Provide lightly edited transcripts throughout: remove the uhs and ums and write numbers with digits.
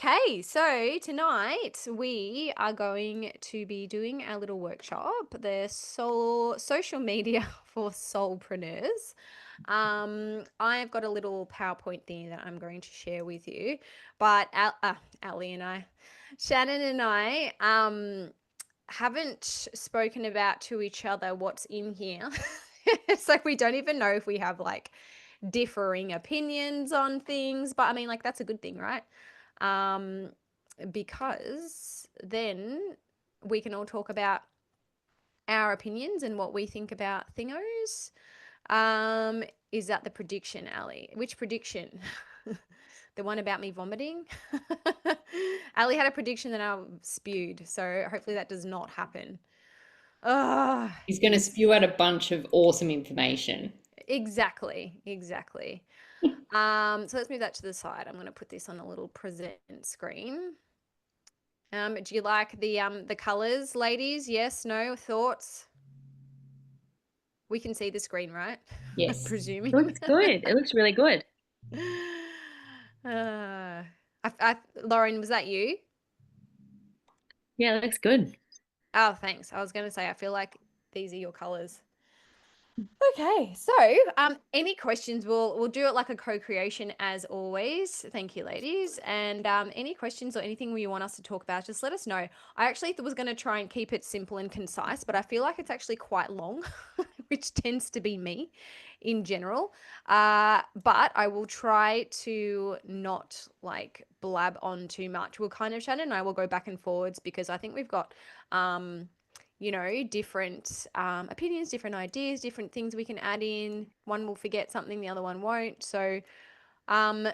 Okay, so tonight we are going to be doing our little workshop, the social media for soulpreneurs. I've got a little PowerPoint thing that I'm going to share with you, but Ali and I, Shannon and I, haven't spoken about to each other what's in here. It's like we don't even know if we have like differing opinions on things, but I mean, like, that's a good thing, right? Um, because then we can all talk about our opinions and what we think about thingos. Um, is that the prediction, Ali? Which prediction? The one about me vomiting? Ali had a prediction that I spewed, so hopefully that does not happen. Oh, He's going to spew out a bunch of awesome information. exactly. So let's move that to the side. I'm going to put this on a little present screen. Do you like the colors, ladies? Yes, no, thoughts? We can see the screen, right? Yes. Presuming. It looks good. It looks really good. uh, Lauren, was that you? Yeah, it looks good. Oh, thanks. I was going to say, I feel like these are your colors. Okay, so any questions? We'll do it like a co-creation as always. Thank you, ladies. And any questions or anything you want us to talk about, just let us know. I actually was going to try and keep it simple and concise, but I feel like it's actually quite long, which tends to be me in general. But I will try to not like blab on too much. We'll kind of Shannon and I will go back and forwards because I think we've got different opinions, different ideas, different things we can add in. One will forget something, the other one won't. So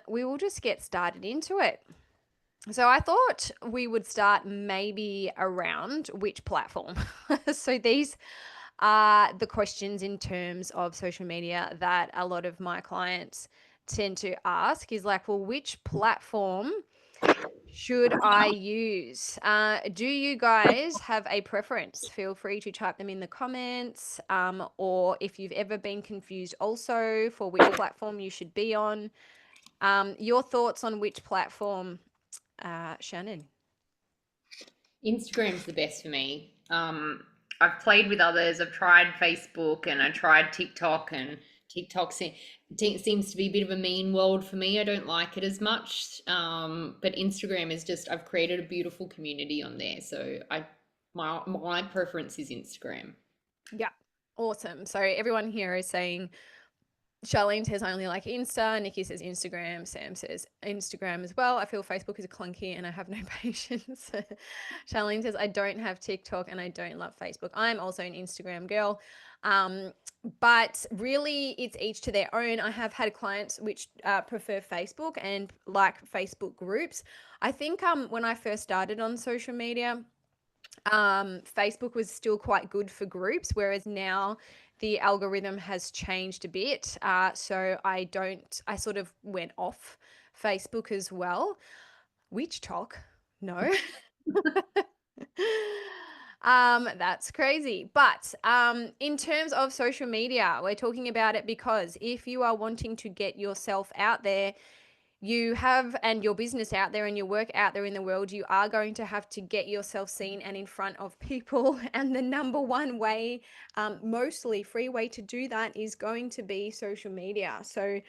we will just get started into it. So I thought we would start maybe around which platform. So these are the questions in terms of social media that a lot of my clients tend to ask is like, well, which platform should I use? Do you guys have a preference? Feel free to type them in the comments, or if you've ever been confused also for which platform you should be on. Your thoughts on which platform, Shannon? Instagram's the best for me. I've played with others. I've tried Facebook and I tried TikTok, and TikTok seems to be a bit of a mean world for me. I don't like it as much. But Instagram is just, I've created a beautiful community on there. So my preference is Instagram. Yeah, awesome. So everyone here is saying Charlene says I only like Insta. Nikki says Instagram. Sam says Instagram as well. I feel Facebook is clunky and I have no patience. Charlene says I don't have TikTok and I don't love Facebook. I'm also an Instagram girl. But really, it's each to their own. I have had clients which prefer Facebook and like Facebook groups. I think when I first started on social media, Facebook was still quite good for groups, whereas now the algorithm has changed a bit. So I sort of went off Facebook as well. Which talk? No. That's crazy. But in terms of social media, we're talking about it because if you are wanting to get yourself out there, you have and your business out there and your work out there in the world, you are going to have to get yourself seen and in front of people. And the number one way, mostly free way to do that is going to be social media. So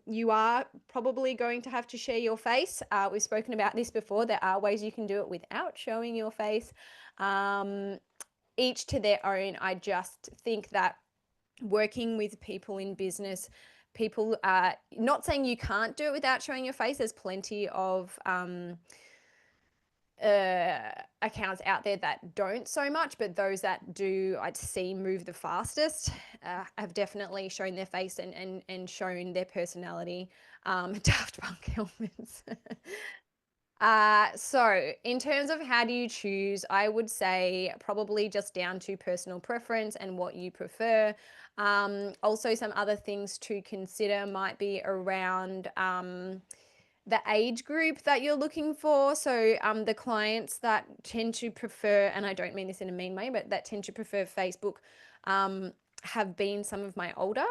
you are probably going to have to share your face. We've spoken about this before. There are ways you can do it without showing your face. Each to their own. I just think that working with people in business, people not saying you can't do it without showing your face. There's plenty of accounts out there that don't so much, but those that do, I'd see move the fastest, have definitely shown their face and shown their personality. Daft Punk helmets. So in terms of how do you choose, I would say probably just down to personal preference and what you prefer. Also, some other things to consider might be around the age group that you're looking for. So the clients that tend to prefer, and I don't mean this in a mean way, but that tend to prefer Facebook have been some of my older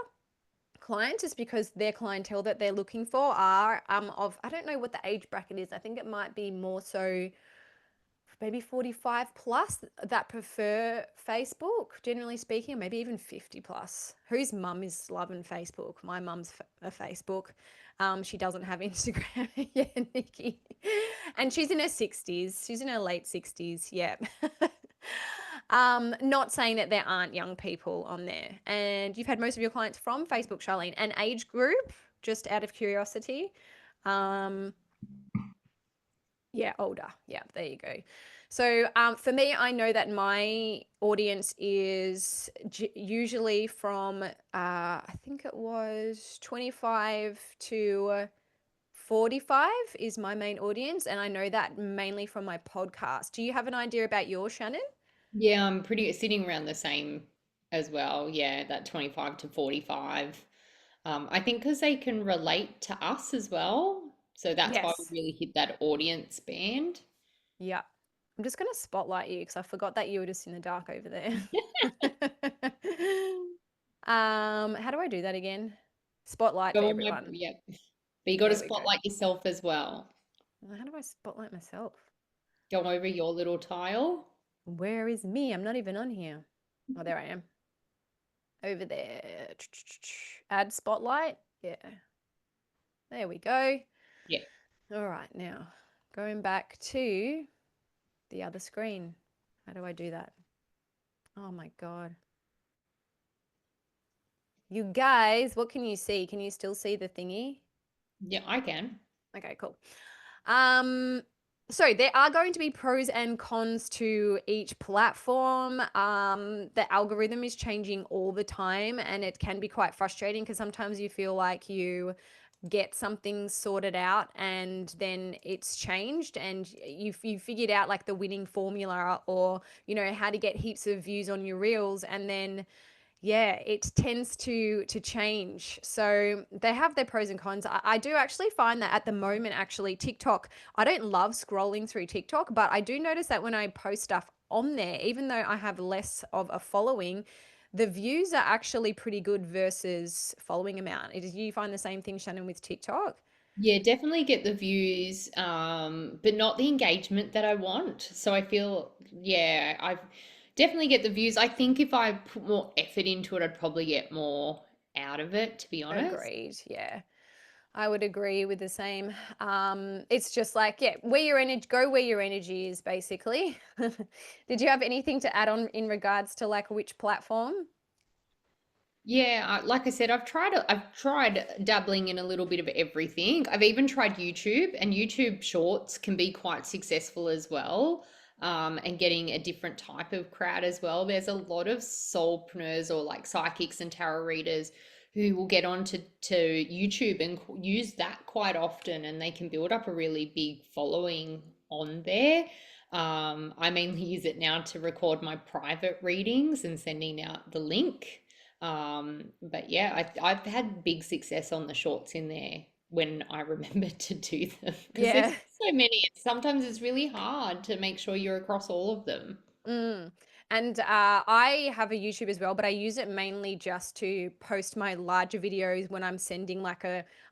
clients is because their clientele that they're looking for are of, I don't know what the age bracket is. I think it might be more so maybe 45 plus that prefer Facebook, generally speaking, maybe even 50 plus. Whose mum is loving Facebook? My mum's a Facebook. She doesn't have Instagram. Yeah, Nikki. And she's in her 60s. She's in her late 60s. Yeah. Not saying that there aren't young people on there. And you've had most of your clients from Facebook, Charlene. And age group, just out of curiosity. Um, yeah, older. Yeah, there you go. So for me, I know that my audience is usually from, I think it was 25 to 45 is my main audience. And I know that mainly from my podcast. Do you have an idea about yours, Shannon? Yeah, I'm pretty sitting around the same as well. Yeah, that 25 to 45. I think because they can relate to us as well. So that's why we Yes. really hit that audience band. Yeah. I'm just going to spotlight you because I forgot that you were just in the dark over there. How do I do that again? Spotlight for Go on my, everyone. yeah. But you got to There we go. spotlight yourself as well. How do I spotlight myself? Go over your little tile. Where is me? I'm not even on here. Oh, there I am. Over there. Add spotlight. Yeah. There we go. Yeah. All right, now going back to the other screen. How do I do that? Oh my God. You guys, what can you see? Can you still see the thingy? Yeah, I can. Okay, cool. Um, so there are going to be pros and cons to each platform. The algorithm is changing all the time, and it can be quite frustrating because sometimes you feel like you get something sorted out and then it's changed and you figured out like the winning formula or how to get heaps of views on your reels, and then yeah, it tends to change. So they have their pros and cons. I do actually find that at the moment, actually, TikTok, I don't love scrolling through TikTok, but I do notice that when I post stuff on there, even though I have less of a following, the views are actually pretty good versus following amount. Do you find the same thing, Shannon, with TikTok? Yeah, definitely get the views, but not the engagement that I want. So I feel, yeah, I definitely get the views. I think if I put more effort into it, I'd probably get more out of it, to be honest. Agreed. Yeah. I would agree with the same. It's just like, yeah, where your energy, go where your energy is, basically. Did you have anything to add on in regards to like which platform? Yeah, like I said, I've tried dabbling in a little bit of everything. I've even tried YouTube, and YouTube Shorts can be quite successful as well. And getting a different type of crowd as well. There's a lot of soulpreneurs or like psychics and tarot readers who will get onto YouTube and use that quite often, and they can build up a really big following on there. I mainly use it now to record my private readings and sending out the link. But yeah, I've had big success on the shorts in there when I remember to do them because there's Yeah. so many. Sometimes it's really hard to make sure you're across all of them. Mm. And I have a YouTube as well, but I use it mainly just to post my larger videos when I'm sending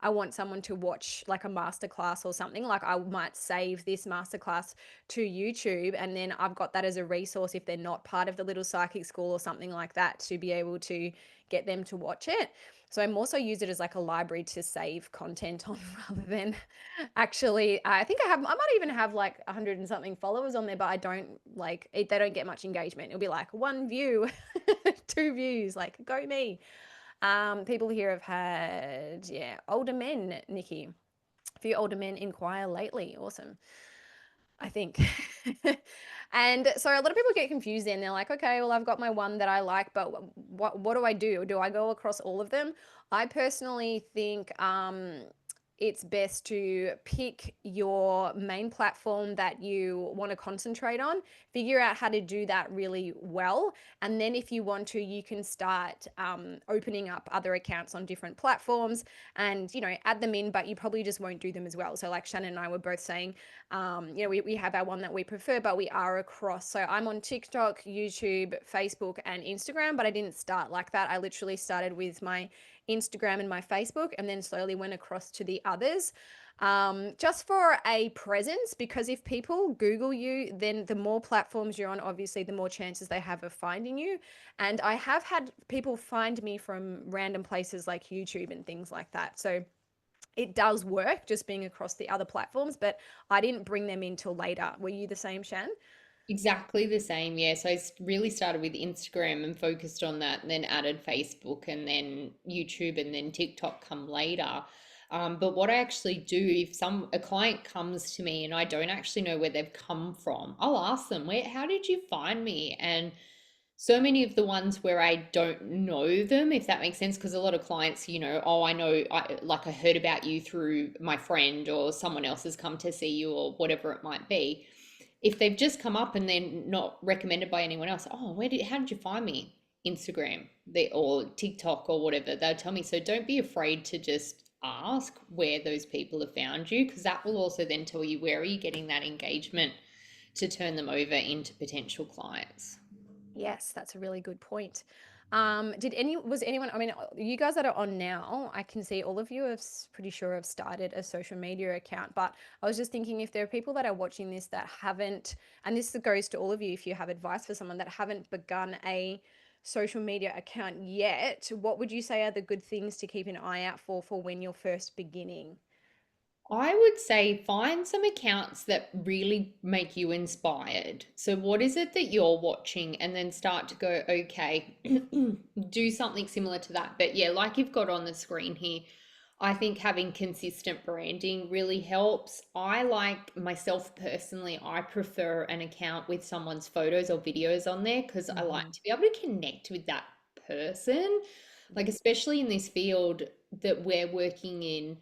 I want someone to watch like a masterclass or something. Like I might save this masterclass to YouTube, and then I've got that as a resource if they're not part of the little psychic school or something like that to be able to get them to watch it. So I'm also use it as like a library to save content on rather than actually, I think I might even have like 100 and something followers on there, but I don't like it, they don't get much engagement. It'll be like one view, two views, like go me. People here have had, yeah, older men, Nikki. A few older men inquire lately. Awesome. I think. And so a lot of people get confused then. They're like, okay, well, I've got my one that I like, but what do I do? Do I go across all of them? I personally think it's best to pick your main platform that you want to concentrate on, figure out how to do that really well. And then if you want to, you can start opening up other accounts on different platforms and, add them in, but you probably just won't do them as well. So like Shannon and I were both saying, we have our one that we prefer, but we are across. So I'm on TikTok, YouTube, Facebook, and Instagram, but I didn't start like that. I literally started with my Instagram and my Facebook, and then slowly went across to the others. Just for a presence, because if people Google you, then the more platforms you're on, obviously, the more chances they have of finding you. And I have had people find me from random places like YouTube and things like that. So it does work just being across the other platforms, but I didn't bring them in till later. Were you the same, Shan? Exactly the same, yeah. So really started with Instagram and focused on that, and then added Facebook and then YouTube and then TikTok come later. But what I actually do, if a client comes to me and I don't actually know where they've come from, I'll ask them, how did you find me? And so many of the ones where I don't know them, if that makes sense, because a lot of clients, oh, I know, I heard about you through my friend or someone else has come to see you or whatever it might be. If they've just come up and they're not recommended by anyone else, oh, how did you find me? Instagram, or TikTok or whatever, they'll tell me. So don't be afraid to just ask where those people have found you, because that will also then tell you where are you getting that engagement to turn them over into potential clients. Yes, that's a really good point. Was anyone, I mean, you guys that are on now, I can see all of you have pretty sure have started a social media account, but I was just thinking if there are people that are watching this that haven't, and this goes to all of you, if you have advice for someone that haven't begun a social media account yet, what would you say are the good things to keep an eye out for when you're first beginning? I would say find some accounts that really make you inspired. So, what is it that you're watching? And then start to go, okay, do something similar to that. But yeah, like you've got on the screen here, I think having consistent branding really helps. I like myself personally, I prefer an account with someone's photos or videos on there because I like Hmm. to be able to connect with that person. Like, especially in this field that we're working in,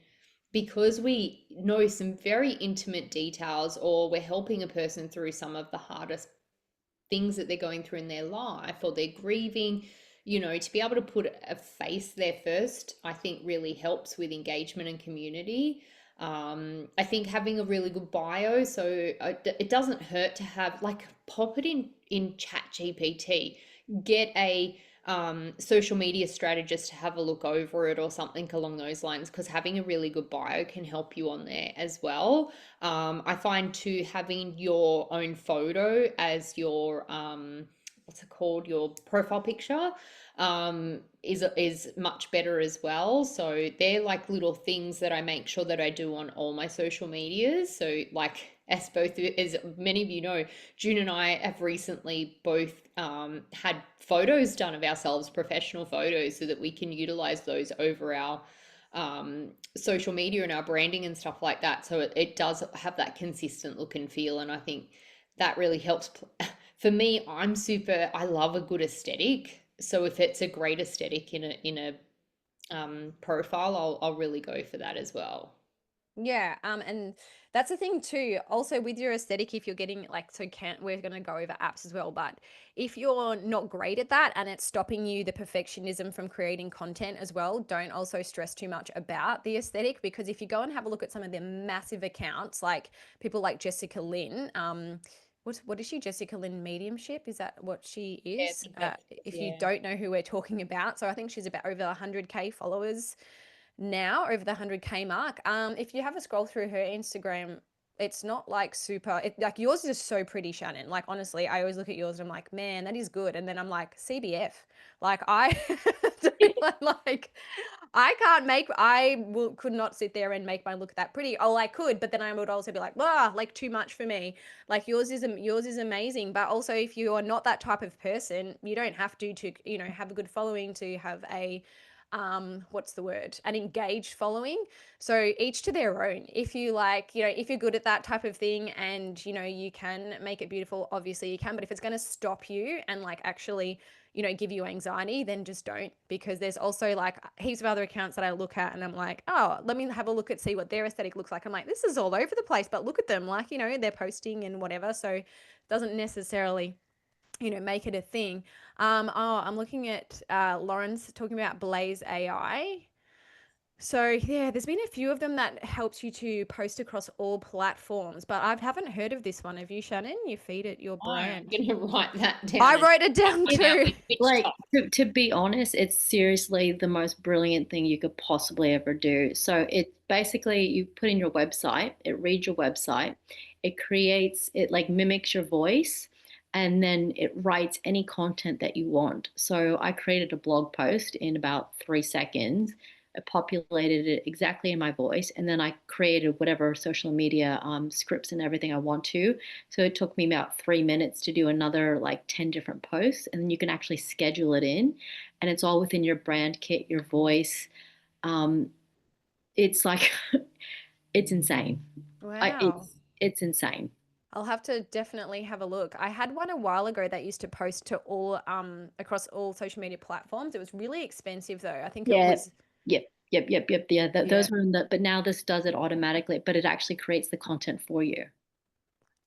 because we know some very intimate details, or we're helping a person through some of the hardest things that they're going through in their life, or they're grieving, to be able to put a face there first, I think really helps with engagement and community. I think having a really good bio, so it doesn't hurt to have, like, pop it in Chat GPT, get a social media strategist to have a look over it or something along those lines, because having a really good bio can help you on there as well. I find too, having your own photo as your what's it called, your profile picture, is much better as well. So they're like little things that I make sure that I do on all my social medias. So, like, as many of you know, June and I have recently both had photos done of ourselves, professional photos, so that we can utilize those over our social media and our branding and stuff like that. So it does have that consistent look and feel. And I think that really helps. For me, I love a good aesthetic. So if it's a great aesthetic in a profile, I'll really go for that as well. Yeah, and that's the thing too. Also with your aesthetic, if you're getting like, so can't we're gonna go over apps as well, but if you're not great at that and it's stopping you the perfectionism from creating content as well, don't also stress too much about the aesthetic, because if you go and have a look at some of the massive accounts, like people like Jessica Lynn, what is she? Jessica Lynn Mediumship? Is that what she Yeah, I is? think that's If you yeah. don't know who we're talking about, so I think she's about over 100K followers now, over the 100K mark. If you have a scroll through her Instagram, it's not like super, like yours is so pretty, Shannon. Like, honestly, I always look at yours and I'm like, man, that is good. And then I'm like, CBF. Like, I don't like, I can't make, could not sit there and make mine look that pretty. Oh, I could, but then I would also be like, ah, like too much for me. Like yours is amazing. But also, if you are not that type of person, you don't have to have a good following, to have a what's the word, an engaged following. So each to their own. If you like, if you're good at that type of thing and you can make it beautiful, obviously you can. But if it's going to stop you and like actually give you anxiety, then just don't. Because there's also like heaps of other accounts that I look at and I'm like, oh, let me have a look at see what their aesthetic looks like. I'm like, this is all over the place, but look at them, like they're posting and whatever. So it doesn't necessarily make it a thing. I'm looking at Lauren's talking about Blaze AI. So yeah, there's been a few of them that helps you to post across all platforms, but I haven't heard of this one. Have you, Shannon? You feed it your Oh, I'm brand. gonna write that I down and wrote it down find out too. which Like top. to be honest, it's seriously the most brilliant thing you could possibly ever do. So it basically you put in your website, it reads your website, it creates it like mimics your voice, and then it writes any content that you want. So I created a blog post in about 3 seconds. I populated it exactly in my voice, and then I created whatever social media scripts and everything I want to. So it took me about 3 minutes to do another like 10 different posts. And then you can actually schedule it in. And it's all within your brand kit, your voice. Um, it's like, it's insane. I, Wow. it's insane. I'll have to definitely have a look. I had one a while ago that used to post to all across all social media platforms. It was really expensive though. I think it Yeah. was Yep. Yeah. yeah. Those are in the, but now this does it automatically, but it actually creates the content for you.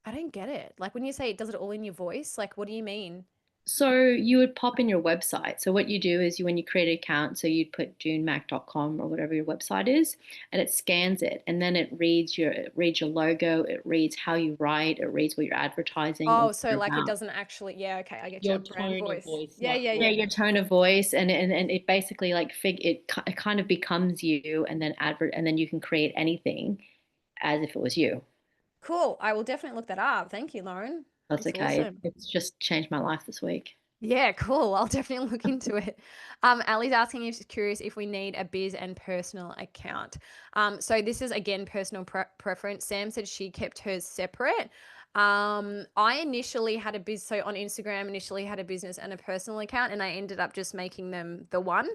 I don't get it. Like when you say it does it all in your voice, like what do you mean? So you would pop in your website. So what you do is when you create an account, so you'd put junemac.com or whatever your website is, and it scans it, and then it reads your logo, it reads how you write, it reads what you're advertising or Oh, what so you're like it about. doesn't actually yeah, okay, I get you. Your Brand tone of voice. voice, Yeah, not yeah, Yeah, your. yeah. your tone of voice, and it basically like it kind of becomes you, and then and then you can create anything as if it was you. Cool. I will definitely look that up. Thank you, Lauren. That's That's okay. awesome. It's just changed my life this week. Yeah, cool. I'll definitely look into it. Ali's asking if she's curious if we need a biz and personal account. So this is again personal preference. Sam said she kept hers separate. I initially had a biz, so on Instagram, initially had a business and a personal account, and I ended up just making them the one,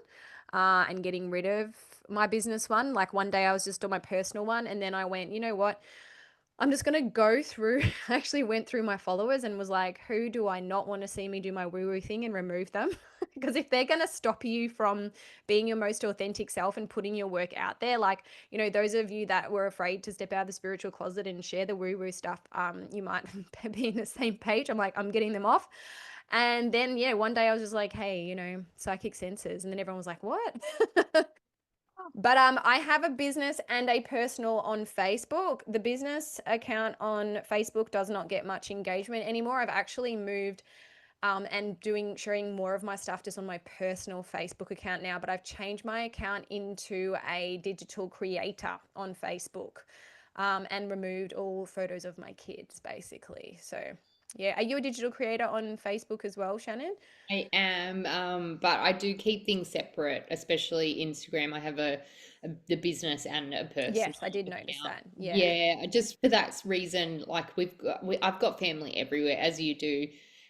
and getting rid of my business one. Like one day I was just on my personal one, and then I went, you know what? I'm just going to go through, I actually went through my followers and was like, who do I not want to see me do my woo woo thing and remove them? Because if they're going to stop you from being your most authentic self and putting your work out there, like, you know, those of you that were afraid to step out of the spiritual closet and share the woo woo stuff, you might be in the same page. I'm like, I'm getting them off. And then, yeah, one day I was just like, hey, you know, psychic senses. And then everyone was like, what? But I have a business and a personal on Facebook. The business account on Facebook does not get much engagement anymore. I've actually moved and doing sharing more of my stuff just on my personal Facebook account now. But I've changed my account into a digital creator on Facebook, and removed all photos of my kids, basically. So yeah, are you a digital creator on Facebook as well, Shannon? I am, but I do keep things separate, especially Instagram. I have the business and a personal Yes, I did notice account. that. Yeah. Yeah, just for that reason, like I've got family everywhere, as you do,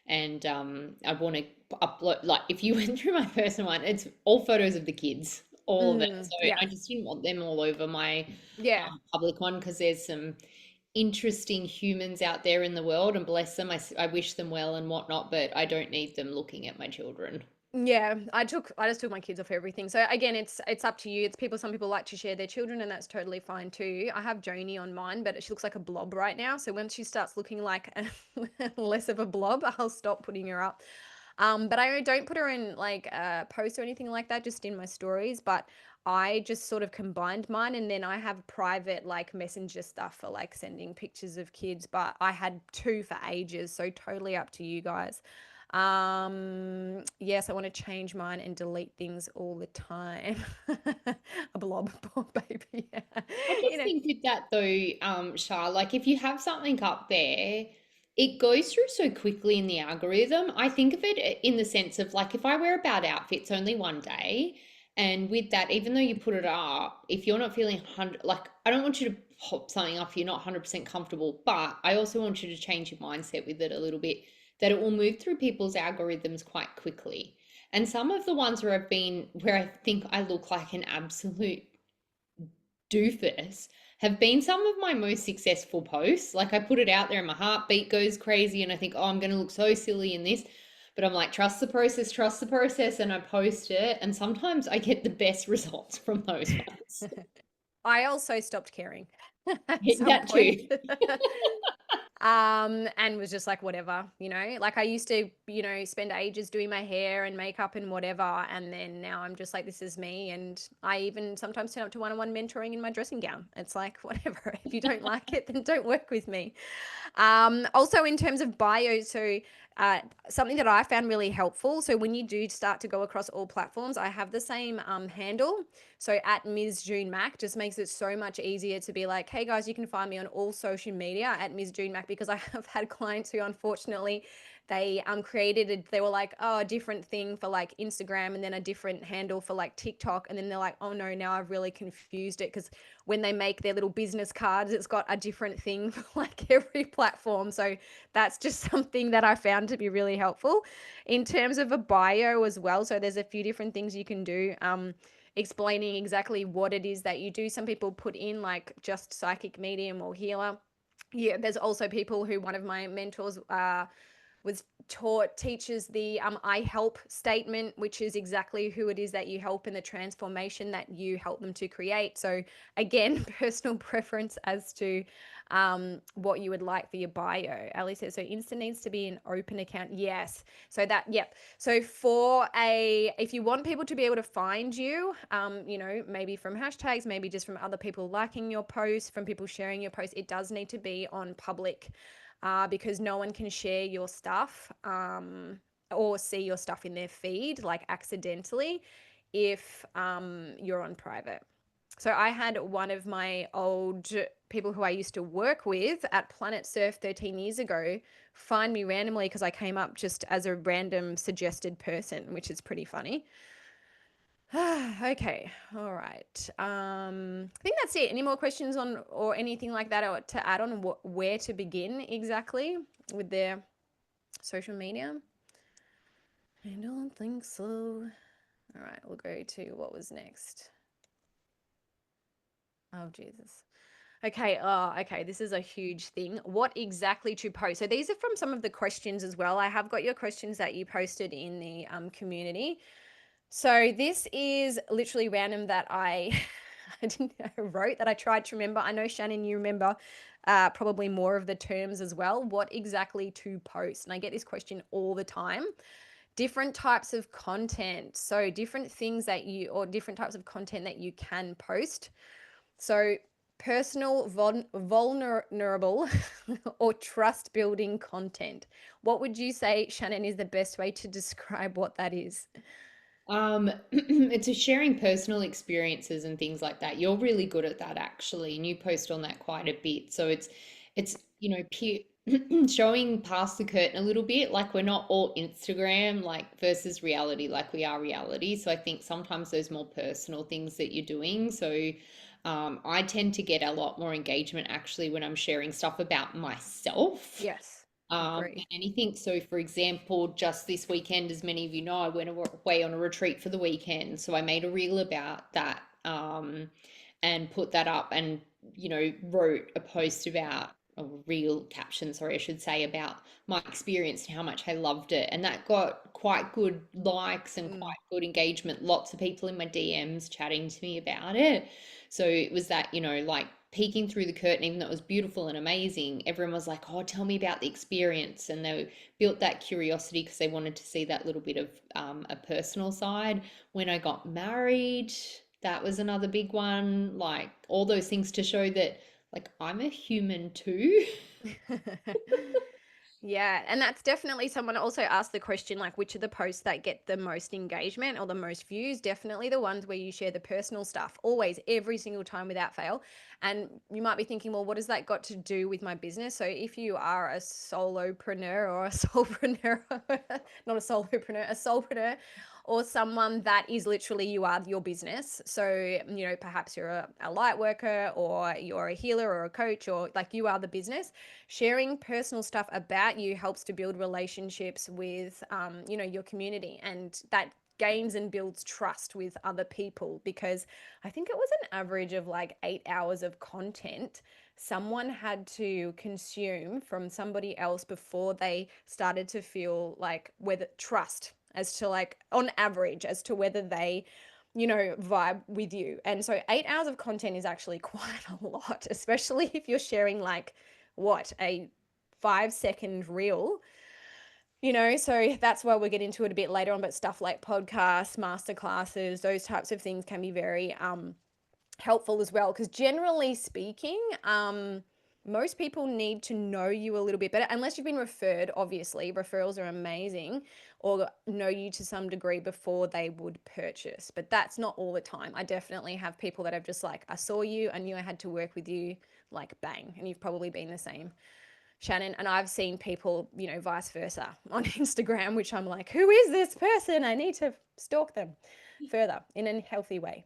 and I want to upload. Like if you went through my personal one, it's all photos of the kids, all of it. So Yeah. I just didn't want them all over my Yeah. public one because there's some interesting humans out there in the world, and bless them, I wish them well and whatnot, but I don't need them looking at my children. Yeah, I just took my kids off everything. So again, it's up to you. It's people some people like to share their children and that's totally fine too. I have Joni on mine, but she looks like a blob right now. So once she starts looking like less of a blob, I'll stop putting her up. But I don't put her in like a post or anything like that, just in my stories. But I just sort of combined mine and then I have private like messenger stuff for like sending pictures of kids. But I had two for ages, so totally up to you guys. Yes, I want to change mine and delete things all the time. A blob, poor baby. I You just know, think with that though, Shah, like if you have something up there, it goes through so quickly in the algorithm. I think of it in the sense of like if I wear about outfits only one day, and with that, even though you put it up, if you're not feeling 100, like I don't want you to pop something up if you're not 100% comfortable, but I also want you to change your mindset with it a little bit, that it will move through people's algorithms quite quickly. And some of the ones where I think I look like an absolute doofus have been some of my most successful posts. Like I put it out there and my heartbeat goes crazy and I think, oh, I'm going to look so silly in this. But I'm like, trust the process. And I post it. And sometimes I get the best results from those ones. I also stopped caring at Yeah, some that point. too. and was just like, whatever, like I used to, spend ages doing my hair and makeup and whatever. And then now I'm just like, this is me. And I even sometimes turn up to one-on-one mentoring in my dressing gown. It's like, whatever, if you don't like it, then don't work with me. Also, in terms of bio, so something that I found really helpful. So when you do start to go across all platforms, I have the same handle. So at Ms. June Mac just makes it so much easier to be like, hey guys, you can find me on all social media at Ms. June Mac, because I have had clients who unfortunately they they were like, oh, a different thing for like Instagram and then a different handle for like TikTok. And then they're like, oh no, now I've really confused it, because when they make their little business cards, it's got a different thing for like every platform. So that's just something that I found to be really helpful in terms of a bio as well. So there's a few different things you can do. Explaining exactly what it is that you do. Some people put in like just psychic medium or healer. Yeah, there's also people who, one of my mentors was taught teaches the I help statement, which is exactly who it is that you help and the transformation that you help them to create. So again, personal preference as to what you would like for your bio. Ali says, so Insta needs to be an open account. Yes. So that, yep. So if you want people to be able to find you, maybe from hashtags, maybe just from other people liking your post, from people sharing your post, it does need to be on public, because no one can share your stuff or see your stuff in their feed like accidentally if you're on private. So I had one of my old people who I used to work with at Planet Surf 13 years ago find me randomly because I came up just as a random suggested person, which is pretty funny. Okay, all right. I think that's it. Any more questions on or anything like that, or to add on where to begin exactly with their social media? I don't think so. All right, we'll go to what was next. Oh, Jesus. Okay, okay, this is a huge thing. What exactly to post? So these are from some of the questions as well. I have got your questions that you posted in the community. So this is literally random that I I didn't I wrote that I tried to remember. I know Shannon, you remember probably more of the terms as well. What exactly to post? And I get this question all the time. Different types of content. So different things that you or different types of content that you can post. So personal, vulnerable, or trust building content. What would you say, Shannon, is the best way to describe what that is? It's a sharing personal experiences and things like that. You're really good at that actually, and you post on that quite a bit. So it's peer showing past the curtain a little bit. Like we're not all Instagram, like versus reality, like we are reality. So I think sometimes those more personal things that you're doing. So I tend to get a lot more engagement actually when I'm sharing stuff about myself Yes, than agree. anything. So, for example, just this weekend, as many of you know, I went away on a retreat for the weekend. So I made a reel about that and put that up and, wrote a post about a real caption, sorry, I should say, about my experience and how much I loved it. And that got quite good likes and Mm. quite good engagement. Lots of people in my DMs chatting to me about it. So it was that, like peeking through the curtain, even though it was beautiful and amazing, everyone was like, oh, tell me about the experience. And they built that curiosity because they wanted to see that little bit of a personal side. When I got married, that was another big one. Like all those things to show that, like, I'm a human too. Yeah, and that's definitely someone also asked the question like which are the posts that get the most engagement or the most views? Definitely the ones where you share the personal stuff, always, every single time without fail. And you might be thinking, well, what has that got to do with my business? So if you are a solopreneur or a soulpreneur, not a solopreneur, a soulpreneur, or someone that is literally you are your business. So, perhaps you're a light worker or you're a healer or a coach or like you are the business. Sharing personal stuff about you helps to build relationships with your community, and that gains and builds trust with other people, because I think it was an average of like 8 hours of content someone had to consume from somebody else before they started to feel like whether trust as to like on average as to whether they vibe with you. And so 8 hours of content is actually quite a lot, especially if you're sharing like what a 5-second reel, you know, so that's why we'll get into it a bit later on. But stuff like podcasts, masterclasses, those types of things can be very helpful as well. Because generally speaking, most people need to know you a little bit better, unless you've been referred. Obviously, referrals are amazing, or know you to some degree before they would purchase. But that's not all the time. I definitely have people that have just like, I saw you, I knew I had to work with you, like bang. And you've probably been the same, Shannon. And I've seen people, you know, vice versa on Instagram, which I'm like, who is this person? I need to stalk them further in a healthy way.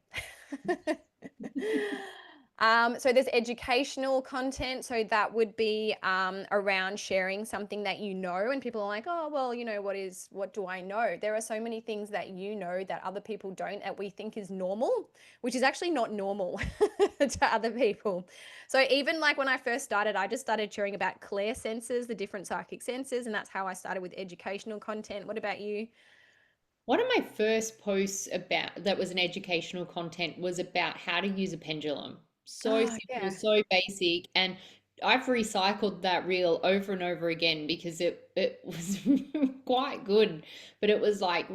So there's educational content. So that would be around sharing something that you know, and people are like, oh, well, you know, what do I know? There are so many things that you know that other people don't, that we think is normal, which is actually not normal to other people. So even like when I first started, I just started sharing about clair senses, the different psychic senses, and that's how I started with educational content. What about you? One of my first posts about that was an educational content was about how to use a pendulum. So Oh, simple, yeah. so basic, and I've recycled that reel over and over again because it was quite good, but it was like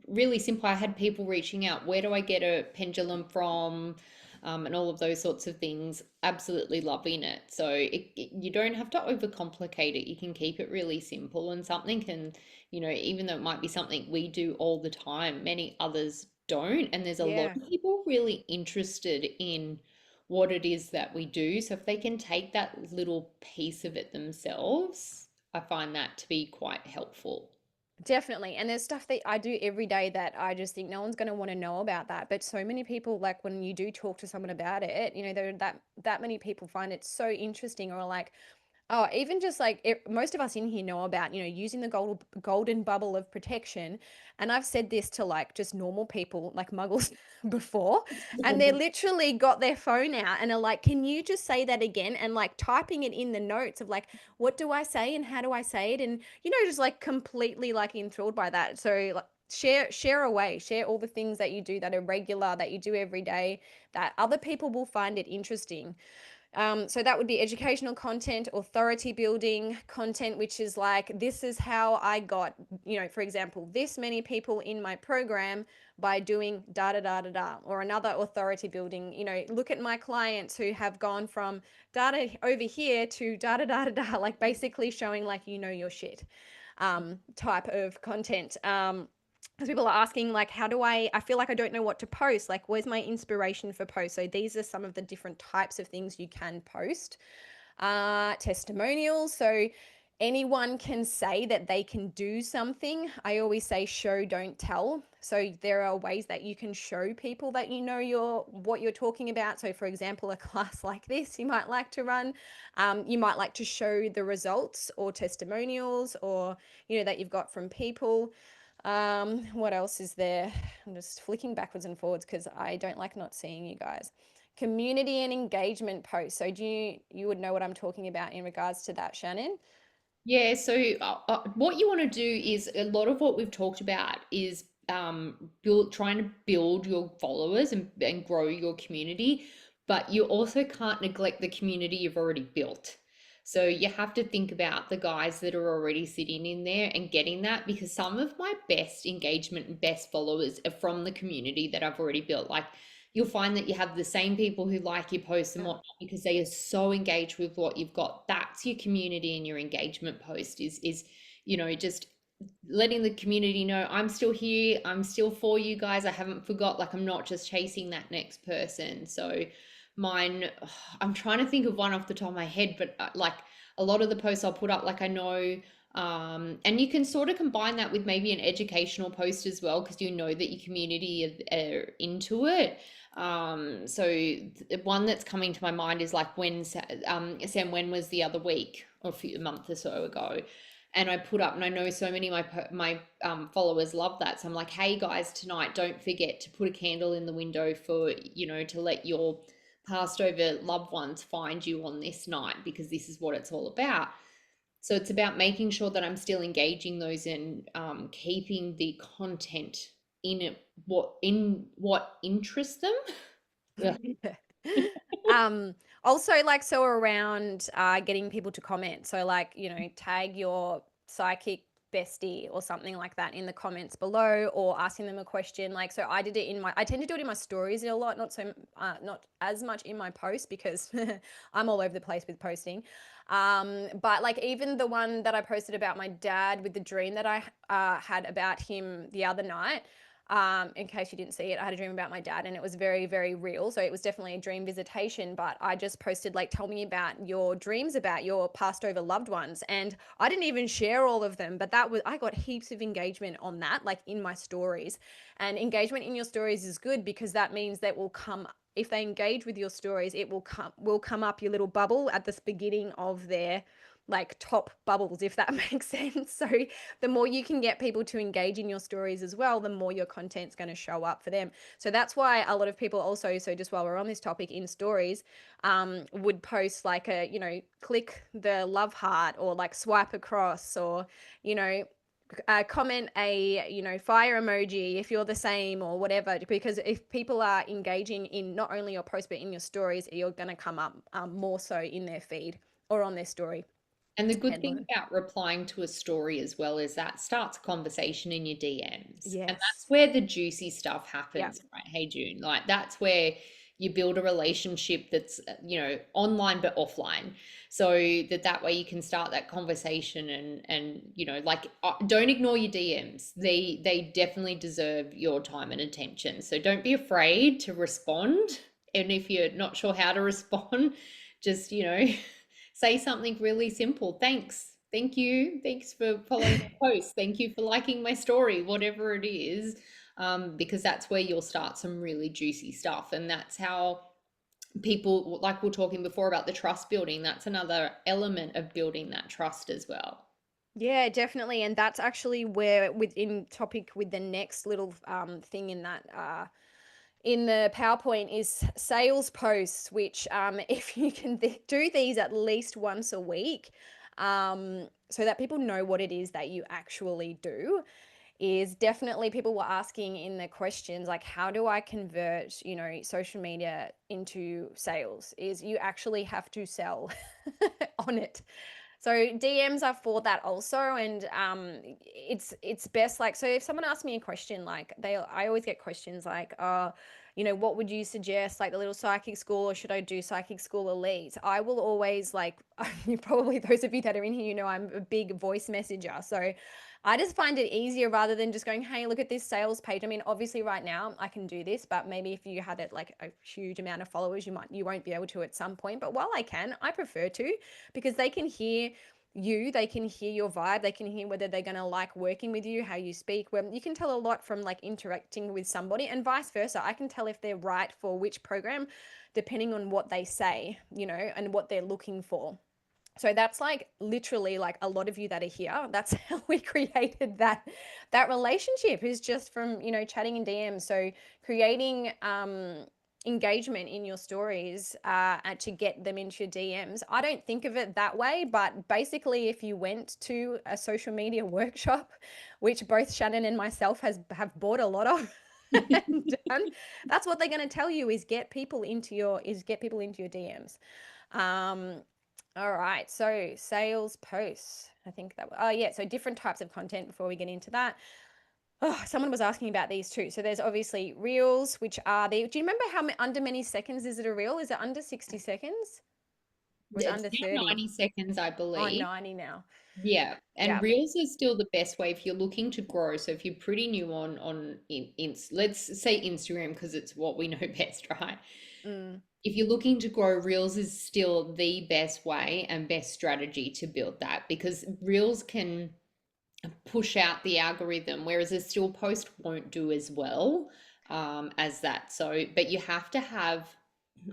really simple. I had people reaching out, where do I get a pendulum from? And all of those sorts of things. Absolutely loving it. So you don't have to overcomplicate it. You can keep it really simple, and something can, even though it might be something we do all the time, many others don't. And there's a lot Yeah. of people really interested in what it is that we do. So if they can take that little piece of it themselves, I find that to be quite helpful. Definitely. And there's stuff that I do every day that I just think no one's going to want to know about that. But so many people, like when you do talk to someone about it, you know, there that many people find it so interesting, or like, oh, even just like most of us in here know about, you know, using the golden bubble of protection. And I've said this to like just normal people, like muggles before, and they're literally got their phone out and are like, can you just say that again? And like typing it in the notes of like, what do I say and how do I say it? And, you know, just like completely like enthralled by that. So like, share away, share all the things that you do that are regular, that you do every day, that other people will find it interesting. So that would be educational content, authority building content, which is like, this is how I got, you know, for example, this many people in my program by doing da da da da da, or another authority building, you know, look at my clients who have gone from data over here to da da da da da, like basically showing like, you know, your shit type of content. Because people are asking like, how do I feel like I don't know what to post, like where's my inspiration for posts? So these are some of the different types of things you can post. Testimonials, so anyone can say that they can do something. I always say show, don't tell. So there are ways that you can show people that you know what you're talking about. So for example, a class like this you might like to run, you might like to show the results or testimonials, or you know, that you've got from people. What else is there? I'm just flicking backwards and forwards because I don't like not seeing you guys. Community and engagement posts. So you would know what I'm talking about in regards to that, Shannon? Yeah, so what you want to do is a lot of what we've talked about is trying to build your followers and grow your community, but you also can't neglect the community you've already built. So you have to think about the guys that are already sitting in there and getting that, because some of my best engagement and best followers are from the community that I've already built. Like, you'll find that you have the same people who like your posts and Yeah. whatnot because they are so engaged with what you've got. That's your community, and your engagement post is just letting the community know I'm still here, I'm still for you guys, I haven't forgot, like I'm not just chasing that next person. So mine, I'm trying to think of one off the top of my head, but like a lot of the posts I'll put up, like I know, and you can sort of combine that with maybe an educational post as well, because you know that your community are into it. So one that's coming to my mind is like when Sam, when was the other week or a month or so ago, and I put up, and I know so many of my followers love that. So I'm like, hey guys, tonight don't forget to put a candle in the window for, to let your passed over loved ones find you on this night, because this is what it's all about. So it's about making sure that I'm still engaging those and keeping the content in it, what interests them. Ugh. um Also, like, so around getting people to comment, so like, tag your psychic bestie or something like that in the comments below, or asking them a question. Like, so I tend to do it in my stories a lot, not as much in my post, because I'm all over the place with posting. But like, even the one that I posted about my dad with the dream that I had about him the other night, in case you didn't see it, I had a dream about my dad, and it was very, very real. So it was definitely a dream visitation. But I just posted, like, tell me about your dreams about your passed over loved ones. And I didn't even share all of them, but I got heaps of engagement on that, like in my stories. And engagement in your stories is good, because that means that will come, if they engage with your stories, it will come up your little bubble at the beginning of their, like, top bubbles, if that makes sense. So the more you can get people to engage in your stories as well, the more your content's going to show up for them. So that's why a lot of people also, so just while we're on this topic, in stories, would post like click the love heart, or like swipe across, or, you know, comment a, fire emoji if you're the same, or whatever. Because if people are engaging in not only your post but in your stories, you're going to come up more so in their feed or on their story And the good thing headline. about replying to a story as well is that starts a conversation in your DMs. And that's Yes. where the juicy stuff Yeah. happens, right? Hey, June. Like, that's where you build a relationship that's, online but offline. So that way you can start that conversation, don't ignore your DMs. They definitely deserve your time and attention. So don't be afraid to respond. And if you're not sure how to respond, just, say something really simple. Thanks. Thank you. Thanks for following my post. Thank you for liking my story, whatever it is. Because that's where you'll start some really juicy stuff. And that's how people, like we are talking before about the trust building, that's another element of building that trust as well. Yeah, definitely. And that's actually where, within topic with the next little thing in that in the PowerPoint, is sales posts, which if you can do these at least once a week, so that people know what it is that you actually do, is definitely, people were asking in the questions, like, how do I convert, social media into sales? Is you actually have to sell on it. So DMs are for that also. And it's best, like, so if someone asks me a question, like, I always get questions like, what would you suggest, like the little psychic school, or should I do psychic school elite? I will always, like, you probably, those of you that are in here, I'm a big voice messenger. So I just find it easier, rather than just going, hey, look at this sales page. I mean, obviously right now I can do this, but maybe if you had it like a huge amount of followers, you won't be able to at some point. But while I can, I prefer to, because they can hear you, they can hear your vibe, they can hear whether they're going to like working with you, how you speak. Well, you can tell a lot from, like, interacting with somebody, and vice versa. I can tell if they're right for which program, depending on what they say, and what they're looking for. So that's, like, literally, like, a lot of you that are here, that's how we created that relationship, is just from, chatting in DMs. So creating engagement in your stories, and to get them into your DMs. I don't think of it that way, but basically, if you went to a social media workshop, which both Shannon and myself have bought a lot of and done, that's what they're going to tell you, is get people into your DMs. um all right, so sales posts. I think that. Oh yeah, so different types of content before we get into that. Oh, someone was asking about these too. So there's obviously reels, which are the. Do you remember under many seconds is it a reel? Is it under 60 seconds? Or is it It's under now 30? 90 seconds, I Oh, believe. 90 now. Yeah, and Yeah. Reels is still the best way if you're looking to grow. So if you're pretty new let's say Instagram because it's what we know best, right? Mm, If you're looking to grow, Reels is still the best way and best strategy to build that, because Reels can push out the algorithm, whereas a still post won't do as well as that. So, but you have to have,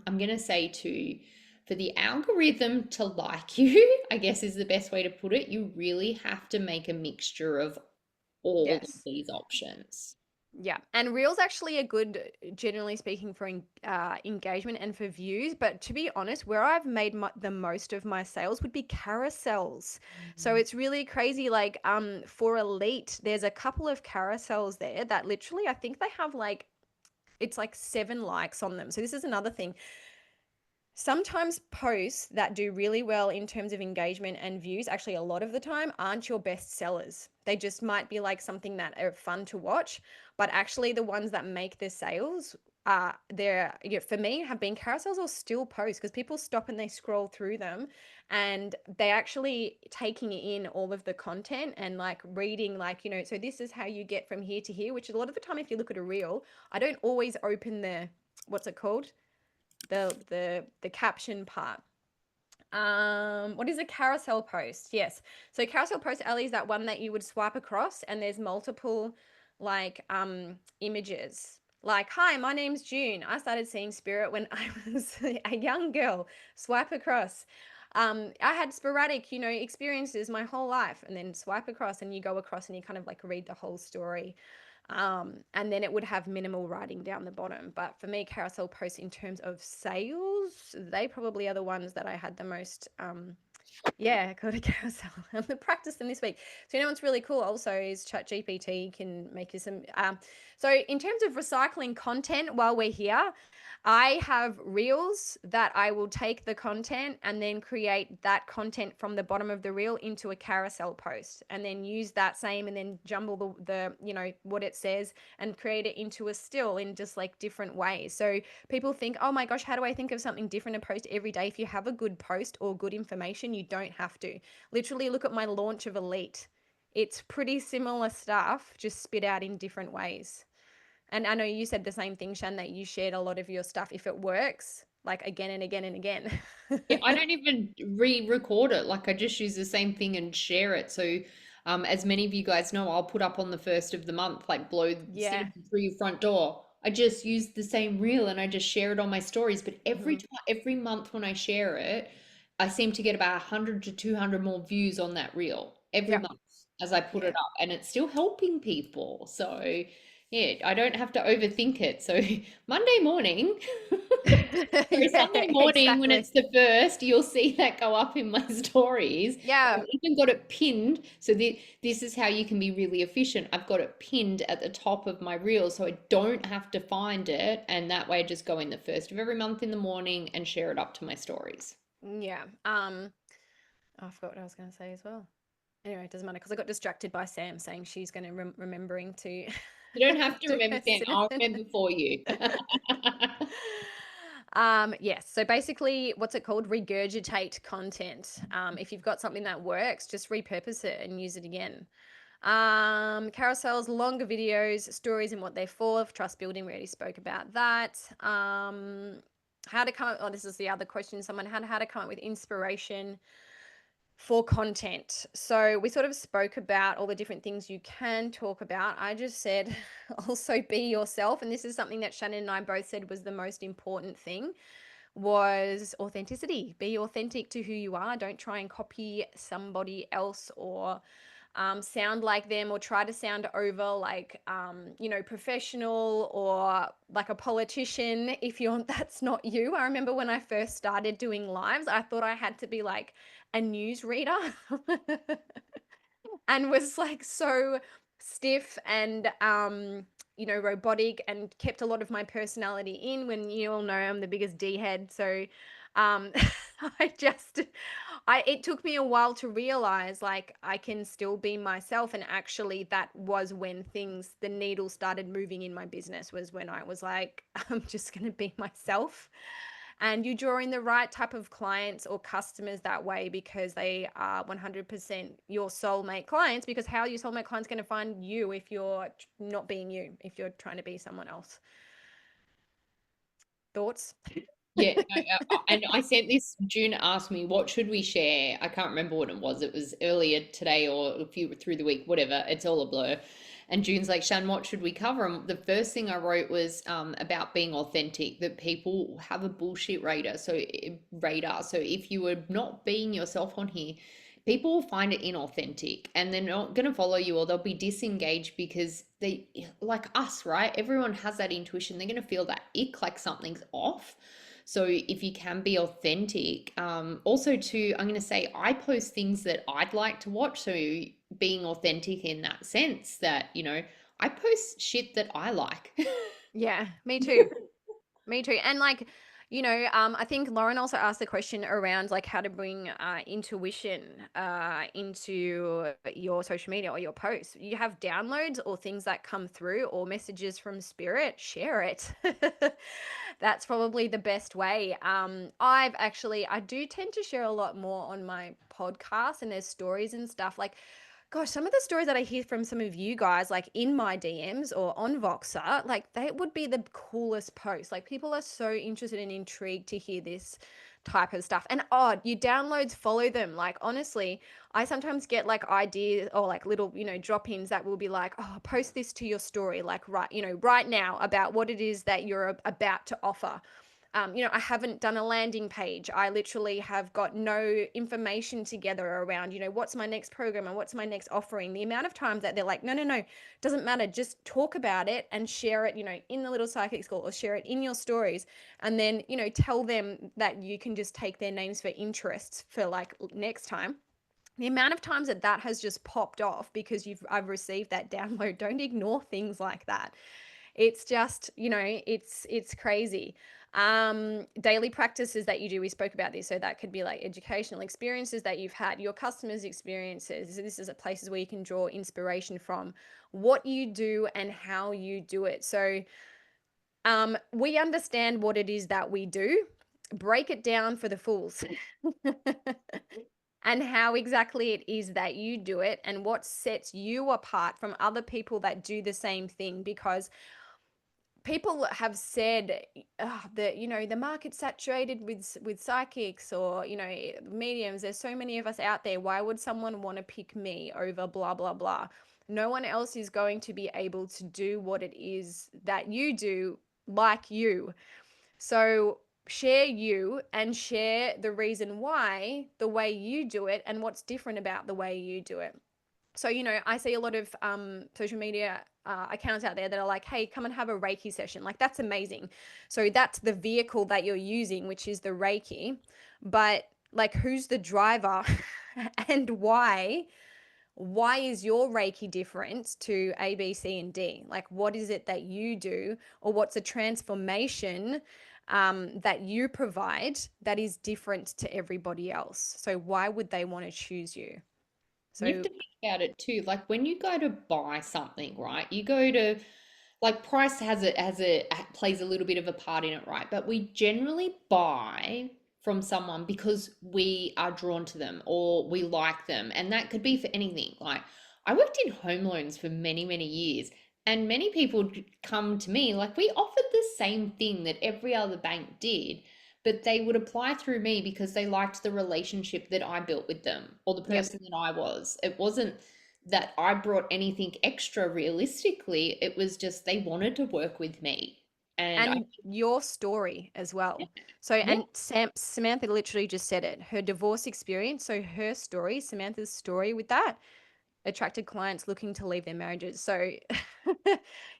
I'm going to say to, for the algorithm to like you, I guess is the best way to put it, you really have to make a mixture of all of yes. these options. Yeah, and Reels actually are good, generally speaking, for engagement and for views. But to be honest, where I've made the most of my sales would be carousels. So Mhm. it's really crazy. Like, for Elite, there's a couple of carousels there that literally, I think they have, like, it's like 7 likes on them. So this is another thing. sometimes posts that do really well in terms of engagement and views, actually a lot of the time, aren't your best sellers. They just might be like something that are fun to watch, but actually the ones that make the sales, they're, you know, for me, have been carousels or still posts, because people stop and they scroll through them and they actually taking in all of the content and like reading, like, you know, so this is how you get from here to here, which a lot of the time, if you look at a reel, I don't always open the, what's it called, the caption part. What is a carousel post? Yes. So carousel post, Ali, is that one that you would swipe across and there's multiple like images. Like, hi, my name's June. I started seeing spirit when I was a young girl. Swipe across. I had sporadic, you know, experiences my whole life, and then swipe across and you go across and you kind of like read the whole story. And then it would have minimal writing down the bottom. But for me, carousel posts in terms of sales, they probably are the ones that I had the most yeah, go to carousel. I'm practice them this week. So you know what's really cool also is ChatGPT can make you some. So in terms of recycling content, while we're here, I have reels that I will take the content and then create that content from the bottom of the reel into a carousel post, and then use that same and then jumble the you know what it says and create it into a still in just like different ways. So people think, oh my gosh, how do I think of something different to post every day? If you have a good post or good information, you don't have to. Literally, look at my launch of Elite. It's pretty similar stuff, just spit out in different ways. And I know you said the same thing, Shan, that you shared a lot of your stuff if it works, like again and again and again. Yeah, I don't even re-record it. Like I just use the same thing and share it. So, as many of you guys know, I'll put up on the first of the month, like blow Yeah. cinnamon through your front door. I just use the same reel and I just share it on my stories. But every Hmm. time, every month when I share it, I seem to get about 100 to 200 more views on that reel every Yep. month as I put it Yeah. up, and it's still helping people. So, yeah, I don't have to overthink it. So, Monday morning. So Yeah, Sunday morning, when exactly. it's the first, you'll see that go up in my stories. Yeah. I've even got it pinned. So this is how you can be really efficient. I've got it pinned at the top of my reel, so I don't have to find it. And that way, I just go in the first of every month in the morning and share it up to my stories. Yeah. Oh, I forgot what I was going to say as well. Anyway, it doesn't matter because I got distracted by Sam saying she's going to remembering to You don't have to do remember, her Sam. I'll cinnamon. remember for you. Yes. So basically, what's it called? Regurgitate content. If you've got something that works, just repurpose it and use it again. Carousels, longer videos, stories and what they're for. Trust building, we already spoke about that. How to come up, oh, this is the other question someone had, how to come up with inspiration for content. So we sort of spoke about all the different things you can talk about. I just said also be yourself. And this is something that Shannon and I both said was the most important thing, was authenticity. Be authentic to who you are. Don't try and copy somebody else or sound like them or try to sound over like you know, professional or like a politician if you're that's not you. I remember when I first started doing lives, I thought I had to be like a news reader and was like so stiff and you know, robotic, and kept a lot of my personality in, when you all know I'm the biggest D head. So um I just I it took me a while to realize like I can still be myself, and actually that was when things, the needle started moving in my business, was when I was like I'm just going to be myself. And you draw in the right type of clients or customers that way, because they are 100% your soulmate clients. Because how are your soulmate clients going to find you if you're not being you, if you're trying to be someone else? Thoughts? Yeah, no, and I sent this. June asked me, "What should we share?" I can't remember what it was. It was earlier today or a few through the week, whatever. It's all a blur. And June's like, "Shan, what should we cover?" And the first thing I wrote was about being authentic. That people have a bullshit radar. So if you are not being yourself on here, people will find it inauthentic and they're not going to follow you, or they'll be disengaged because they, like us, right? Everyone has that intuition. They're going to feel that ick, like something's off. So if you can be authentic, also too, I'm going to say I post things that I'd like to watch. So being authentic in that sense that, I post shit that I like. Yeah, me too. Me too. And like, I think Lauren also asked the question around like how to bring intuition into your social media or your posts. You have downloads or things that come through or messages from spirit, share it. That's probably the best way. I do tend to share a lot more on my podcast, and there's stories and stuff like, gosh, some of the stories that I hear from some of you guys, like in my DMs or on Voxer, like they would be the coolest posts. Like people are so interested and intrigued to hear this type of stuff. And you downloads, follow them. Like honestly, I sometimes get like ideas or like little, drop ins that will be like, oh, post this to your story, like right now about what it is that you're about to offer. I haven't done a landing page. I literally have got no information together around, what's my next program and what's my next offering. The amount of times that they're like, no, no, no, doesn't matter. Just talk about it and share it, in the Little Psychic School or share it in your stories. And then, tell them that you can just take their names for interests for like next time. The amount of times that that has just popped off because I've received that download. Don't ignore things like that. It's just, it's crazy. Daily practices that you do, we spoke about this, so that could be like educational experiences that you've had, your customers experiences. This is places where you can draw inspiration from what you do and how you do it. So we understand what it is that we do, break it down for the fools. And how exactly it is that you do it and what sets you apart from other people that do the same thing. Because people have said that the market's saturated with psychics or mediums. There's so many of us out there. Why would someone want to pick me over blah blah blah? No one else is going to be able to do what it is that you do like you. So share you and share the reason why the way you do it and what's different about the way you do it. So, I see a lot of social media accounts out there that are like, hey, come and have a Reiki session. Like, that's amazing. So, that's the vehicle that you're using, which is the Reiki. But, like, who's the driver and why? Why is your Reiki different to A, B, C, and D? Like, what is it that you do, or what's a transformation that you provide that is different to everybody else? So, why would they want to choose you? You have So, to think about it too. Like when you go to buy something, right? You go to like price has a plays a little bit of a part in it, right? But we generally buy from someone because we are drawn to them or we like them, and that could be for anything. Like I worked in home loans for many, many years, and many people come to me like we offered the same thing that every other bank did, but they would apply through me because they liked the relationship that I built with them or the yep. person that I was. It wasn't that I brought anything extra realistically. It was just they wanted to work with me. And I, And your story as yeah, well. So, yeah. and Samantha literally just said it. Her divorce experience, so her story, Samantha's story with that attracted clients looking to leave their marriages. So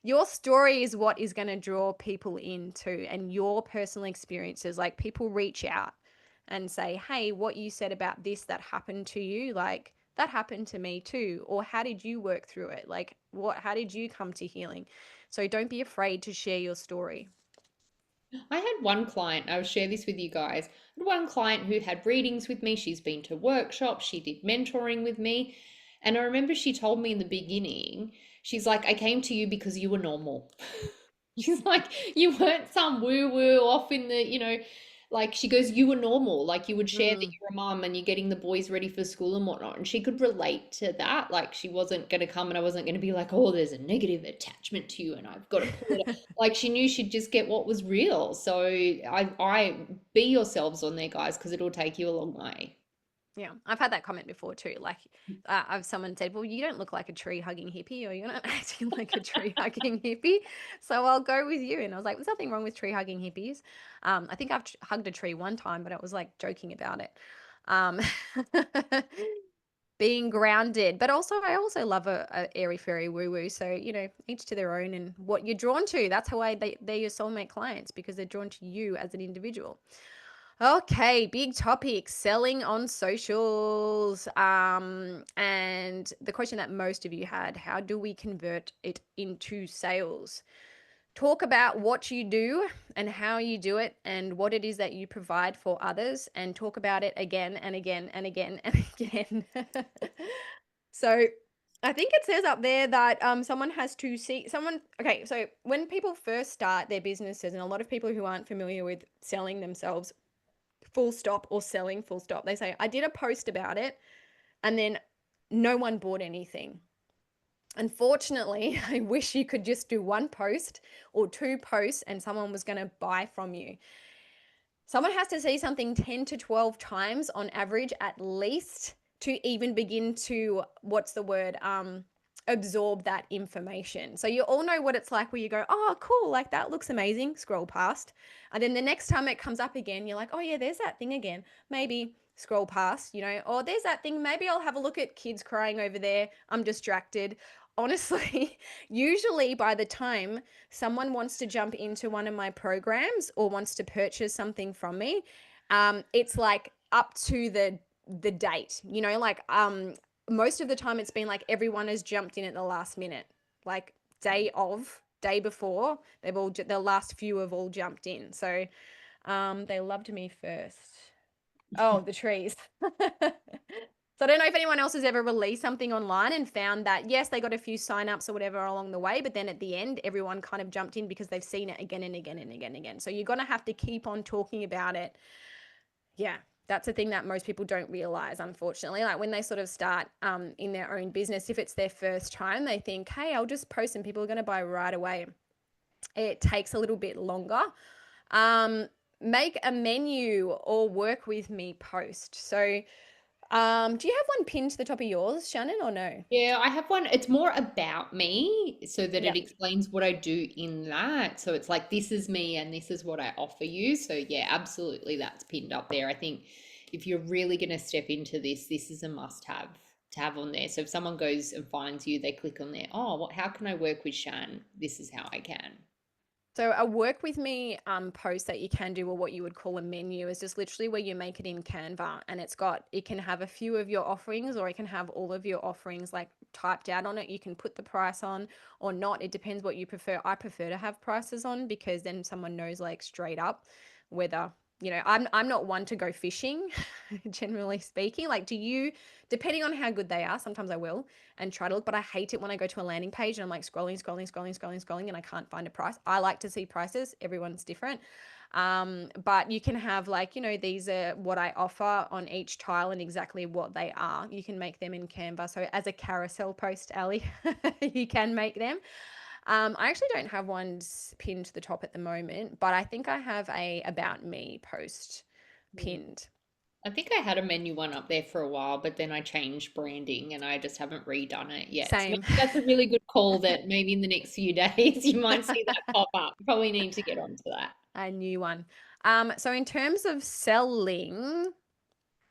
your story is what is going to draw people into, and your personal experiences. Like people reach out and say, hey, what you said about this that happened to you, like that happened to me too. Or how did you work through it? Like how did you come to healing? So don't be afraid to share your story. I had one client, I'll share this with you guys. I had one client who had readings with me. She's been to workshops, she did mentoring with me. And I remember she told me in the beginning, she's like, I came to you because you were normal. She's like, you weren't some woo woo off in the, like she goes, you were normal. Like you would share that Mm, you're a mum and you're getting the boys ready for school and whatnot. And she could relate to that. Like she wasn't going to come and I wasn't going to be like, oh, there's a negative attachment to you and I've got to pull it. Like she knew she'd just get what was real. So I be yourselves on there, guys, because it'll take you a long way. yeah, I've had that comment before too. Like, I've someone said, "Well, you don't look like a tree hugging hippie, or you're not acting like a tree hugging hippie, so I'll go with you." And I was like, "There's nothing wrong with tree hugging hippies." I think I've hugged a tree one time, but it was like joking about it. Um, being grounded, but also I also love a airy fairy woo woo. So each to their own, and what you're drawn to. That's how they're your soulmate clients because they're drawn to you as an individual. Okay, big topic, selling on socials. And the question that most of you had, how do we convert it into sales? talk about what you do and how you do it and what it is that you provide for others, and talk about it again and again and again and again. So I think it says up there that someone has to see someone. Okay, so when people first start their businesses, and a lot of people who aren't familiar with selling themselves full stop or selling full stop, they say, I did a post about it and then no one bought anything. Unfortunately, I wish you could just do one post or two posts and someone was going to buy from you. Someone has to see something 10 to 12 times on average, at least, to even begin to, what's the word, absorb that information. So you all know what it's like where you go, oh, cool, like that looks amazing, scroll past. And then the next time it comes up again, you're like, oh, yeah, there's that thing again. Maybe scroll past, or there's that thing. Maybe I'll have a look at kids crying over there. I'm distracted. Honestly, usually by the time someone wants to jump into one of my programs or wants to purchase something from me, it's like up to the date. Most of the time it's been like everyone has jumped in at the last minute, like day before the last few have all jumped in. So they loved me first. Oh, the trees. So I don't know if anyone else has ever released something online and found that, yes, they got a few signups or whatever along the way, but then at the end, everyone kind of jumped in because they've seen it again and again and again and again. So you're going to have to keep on talking about it. Yeah, that's a thing that most people don't realize, unfortunately. Like when they sort of start in their own business, if it's their first time, they think, hey, I'll just post and people are going to buy right away. It takes a little bit longer. Um, Make a menu or work with me post. So do you have one pinned to the top of yours, Shannon, or no? Yeah, I have one. It's more about me so that it Yep. explains what I do in that. So it's like, this is me and this is what I offer you. So, yeah, absolutely, that's pinned up there. I think if you're really going to step into this is a must have to have on there. So if someone goes and finds you, they click on there, oh, how can I work with Shan? This is how I can. So a work with me post that you can do, or what you would call a menu, is just literally where you make it in Canva, and it can have a few of your offerings, or it can have all of your offerings like typed out on it. You can put the price on or not. It depends what you prefer. I prefer to have prices on because then someone knows like straight up whether, I'm not one to go fishing, generally speaking. Like, depending on how good they are, sometimes I will and try to look, but I hate it when I go to a landing page and I'm like scrolling and I can't find a price. I like to see prices. Everyone's different. But you can have like, these are what I offer on each tile and exactly what they are. You can make them in Canva. So as a carousel post, Ali, you can make them. I actually don't have one pinned to the top at the moment, but I think I have a about me post Mm. pinned. I think I had a menu one up there for a while, but then I changed branding and I just haven't redone it yet. So Same. maybe that's a really good call that maybe in the next few days you might see that pop up. Probably need to get onto that. A new one. So in terms of selling,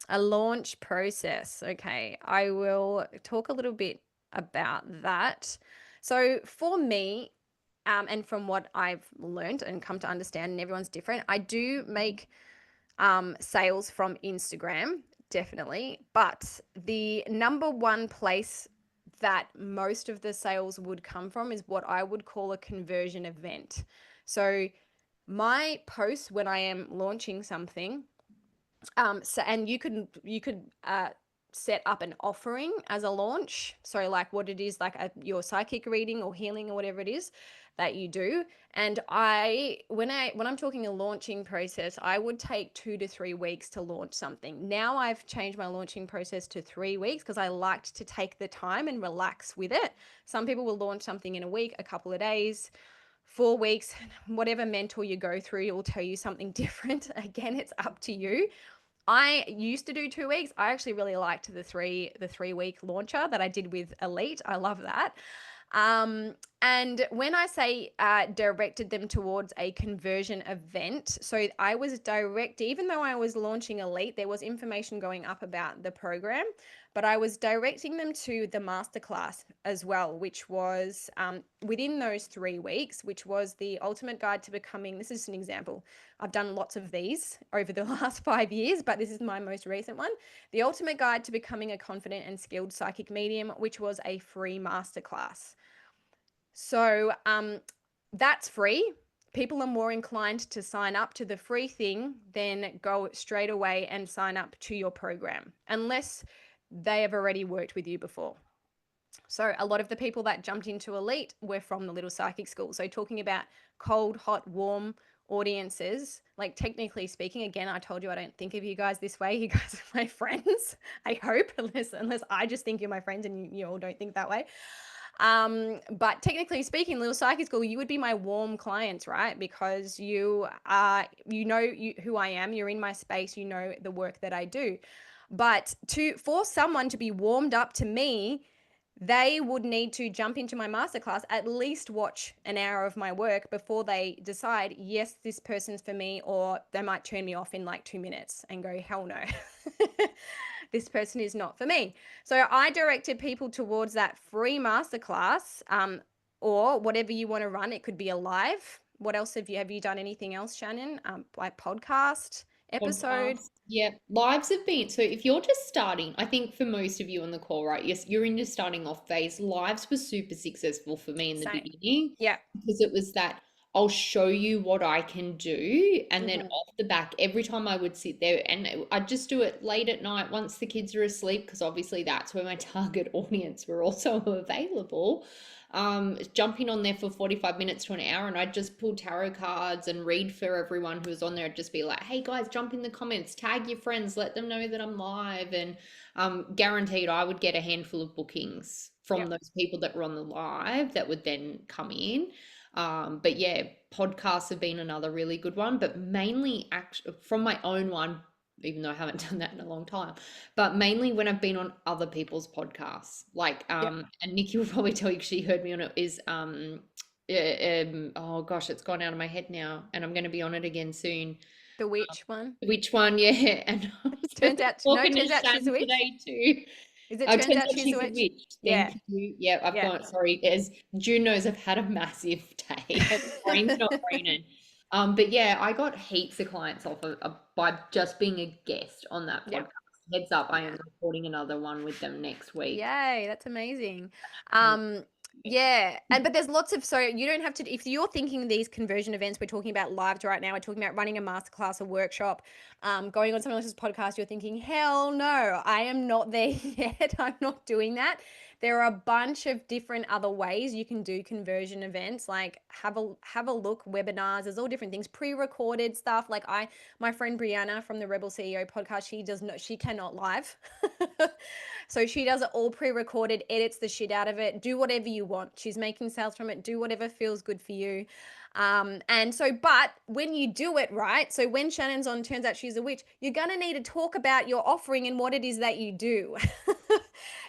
a launch process. Okay, I will talk a little bit about that. So for me, and from what I've learned and come to understand, and everyone's different, I do make sales from Instagram, definitely. But the number one place that most of the sales would come from is what I would call a conversion event. So my posts when I am launching something, and you could set up an offering as a launch. So like what it is, like your psychic reading or healing or whatever it is that you do. And when I'm talking a launching process, I would take 2 to 3 weeks to launch something. Now I've changed my launching process to 3 weeks because I liked to take the time and relax with it. Some people will launch something in a week, a couple of days, 4 weeks. Whatever mentor you go through will tell you something different. Again, it's up to you. I used to do 2 weeks. I actually really liked the 3 week launcher that I did with Elite. I love that. And when I say directed them towards a conversion event, so I was even though I was launching Elite, there was information going up about the program, but I was directing them to the masterclass as well, which was within those 3 weeks, which was the ultimate guide to becoming. This is an example. I've done lots of these over the last 5 years, but this is my most recent one. The ultimate guide to becoming a confident and skilled psychic medium, which was a free masterclass. So that's free. People are more inclined to sign up to the free thing than go straight away and sign up to your program, unless they have already worked with you before. So a lot of the people that jumped into Elite were from the Little Psychic School. So talking about cold, hot, warm audiences, like technically speaking, again, I told you I don't think of you guys this way. You guys are my friends. I hope, unless I just think you're my friends and you all don't think that way. But technically speaking, Little Psychic School, you would be my warm clients, right? Because you are, who I am. You're in my space. You know the work that I do. But for someone to be warmed up to me, they would need to jump into my masterclass, at least watch an hour of my work before they decide, yes, this person's for me, or they might turn me off in like 2 minutes and go, hell no, this person is not for me. So I directed people towards that free masterclass, or whatever you want to run. It could be a live. What else have you done anything else, Shannon? Like podcast episode? Podcast. Yeah, lives have been, so if you're just starting, I think for most of you on the call, right? Yes, you're in your starting off phase. Lives was super successful for me in the Same. beginning Yeah. because it was that I'll show you what I can do, and then Mm-hmm. off the back, every time I would sit there, and I'd just do it late at night once the kids are asleep, because obviously that's where my target audience were also available. Jumping on there for 45 minutes to an hour, and I'd just pull tarot cards and read for everyone who was on there. I'd just be like, hey guys, jump in the comments, tag your friends, let them know that I'm live. And guaranteed I would get a handful of bookings from Yep. those people that were on the live that would then come in. But yeah, podcasts have been another really good one, but mainly from my own one, even though I haven't done that in a long time, but mainly when I've been on other people's podcasts. Like, Yep. and Nikki will probably tell you 'cause she heard me on it, is oh gosh, it's gone out of my head now, and I'm going to be on it again soon. The witch one. Which one? Yeah, and I was Turns out, no, talking to turns out she's a Shan witch. today too. Is it Oh, turns turns out out she's a she's a witch? witch. Yeah, Thank you. Yeah, I've yeah, gone. Sorry, as June knows, I've had a massive day and brain's not braining. But yeah, I got heaps of clients off by just being a guest on that yeah, podcast. Heads up, I yeah. am recording another one with them next week. Yay, that's amazing. Can't Um, yeah, and but there's lots of, so you don't have to, if you're thinking these conversion events, we're talking about lives right now, we're talking about running a masterclass, a workshop, going on someone else's podcast, you're thinking, hell no, I am not there yet. I'm not doing that. There are a bunch of different other ways you can do conversion events. Like have a look, webinars, there's all different things, pre-recorded stuff. Like my friend Brianna from the Rebel CEO podcast, she cannot live. So she does it all pre-recorded, edits the shit out of it, do whatever you want. She's making sales from it, do whatever feels good for you. And so, but when you do it right, so when Shannon's on Turns Out She's a Witch, you're going to need to talk about your offering and what it is that you do.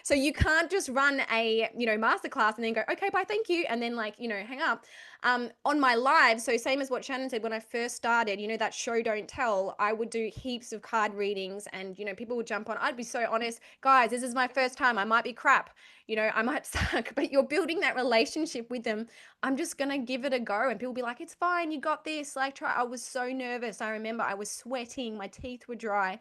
So you can't just run a, masterclass and then go, okay, bye, thank you. And then hang up. On my live, so same as what Shannon said, when I first started, that show Don't Tell, I would do heaps of card readings and, people would jump on. I'd be so honest, guys, this is my first time. I might be crap, I might suck, but you're building that relationship with them. I'm just going to give it a go. And people be like, it's fine. You got this. Like, try. I was so nervous. I remember I was sweating. My teeth were dry.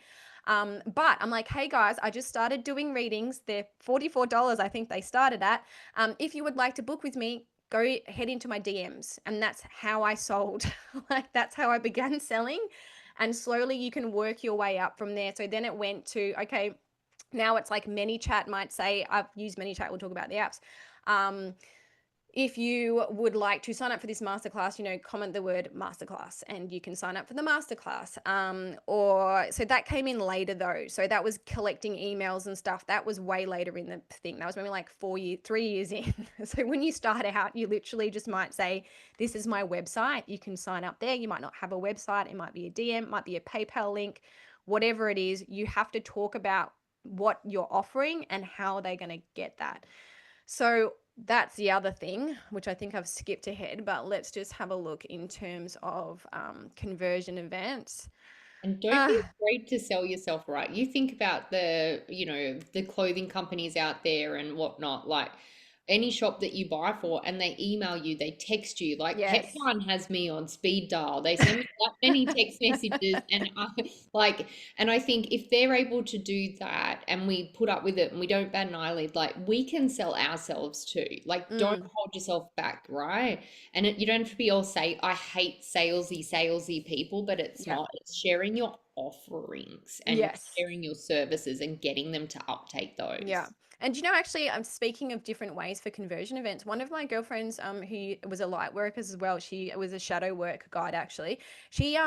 But I'm like, hey guys, I just started doing readings. They're $44, I think they started at. If you would like to book with me, go head into my DMs. And that's how I sold. Like, that's how I began selling. And slowly you can work your way up from there. So then it went to, okay, now it's like ManyChat might say, I've used ManyChat, we'll talk about the apps. If you would like to sign up for this masterclass, comment the word masterclass and you can sign up for the masterclass. Or so that came in later though. So that was collecting emails and stuff. That was way later in the thing. That was maybe like 3 years in. So when you start out, you literally just might say, this is my website. You can sign up there. You might not have a website. It might be a DM, might be a PayPal link, whatever it is. You have to talk about what you're offering and how they're going to get that. So that's the other thing, which I think I've skipped ahead, but let's just have a look in terms of conversion events. And don't Uh, be afraid to sell yourself, right? You think about the clothing companies out there and whatnot. Like, any shop that you buy for, and they email you, they text you. Like Yes. Petbarn has me on speed dial. They send me that many text messages, and I like, and I think if they're able to do that, and we put up with it, and we don't bat an eyelid, like we can sell ourselves too. Like, don't Mm, hold yourself back, right? And you don't have to be all say, I hate salesy people, but it's yeah. not. It's sharing your offerings and Yes. sharing your services and getting them to uptake Yeah. those. And you know, actually, I'm speaking of different ways for conversion events. One of my girlfriends, who was a light worker as well, she was a shadow work guide actually. She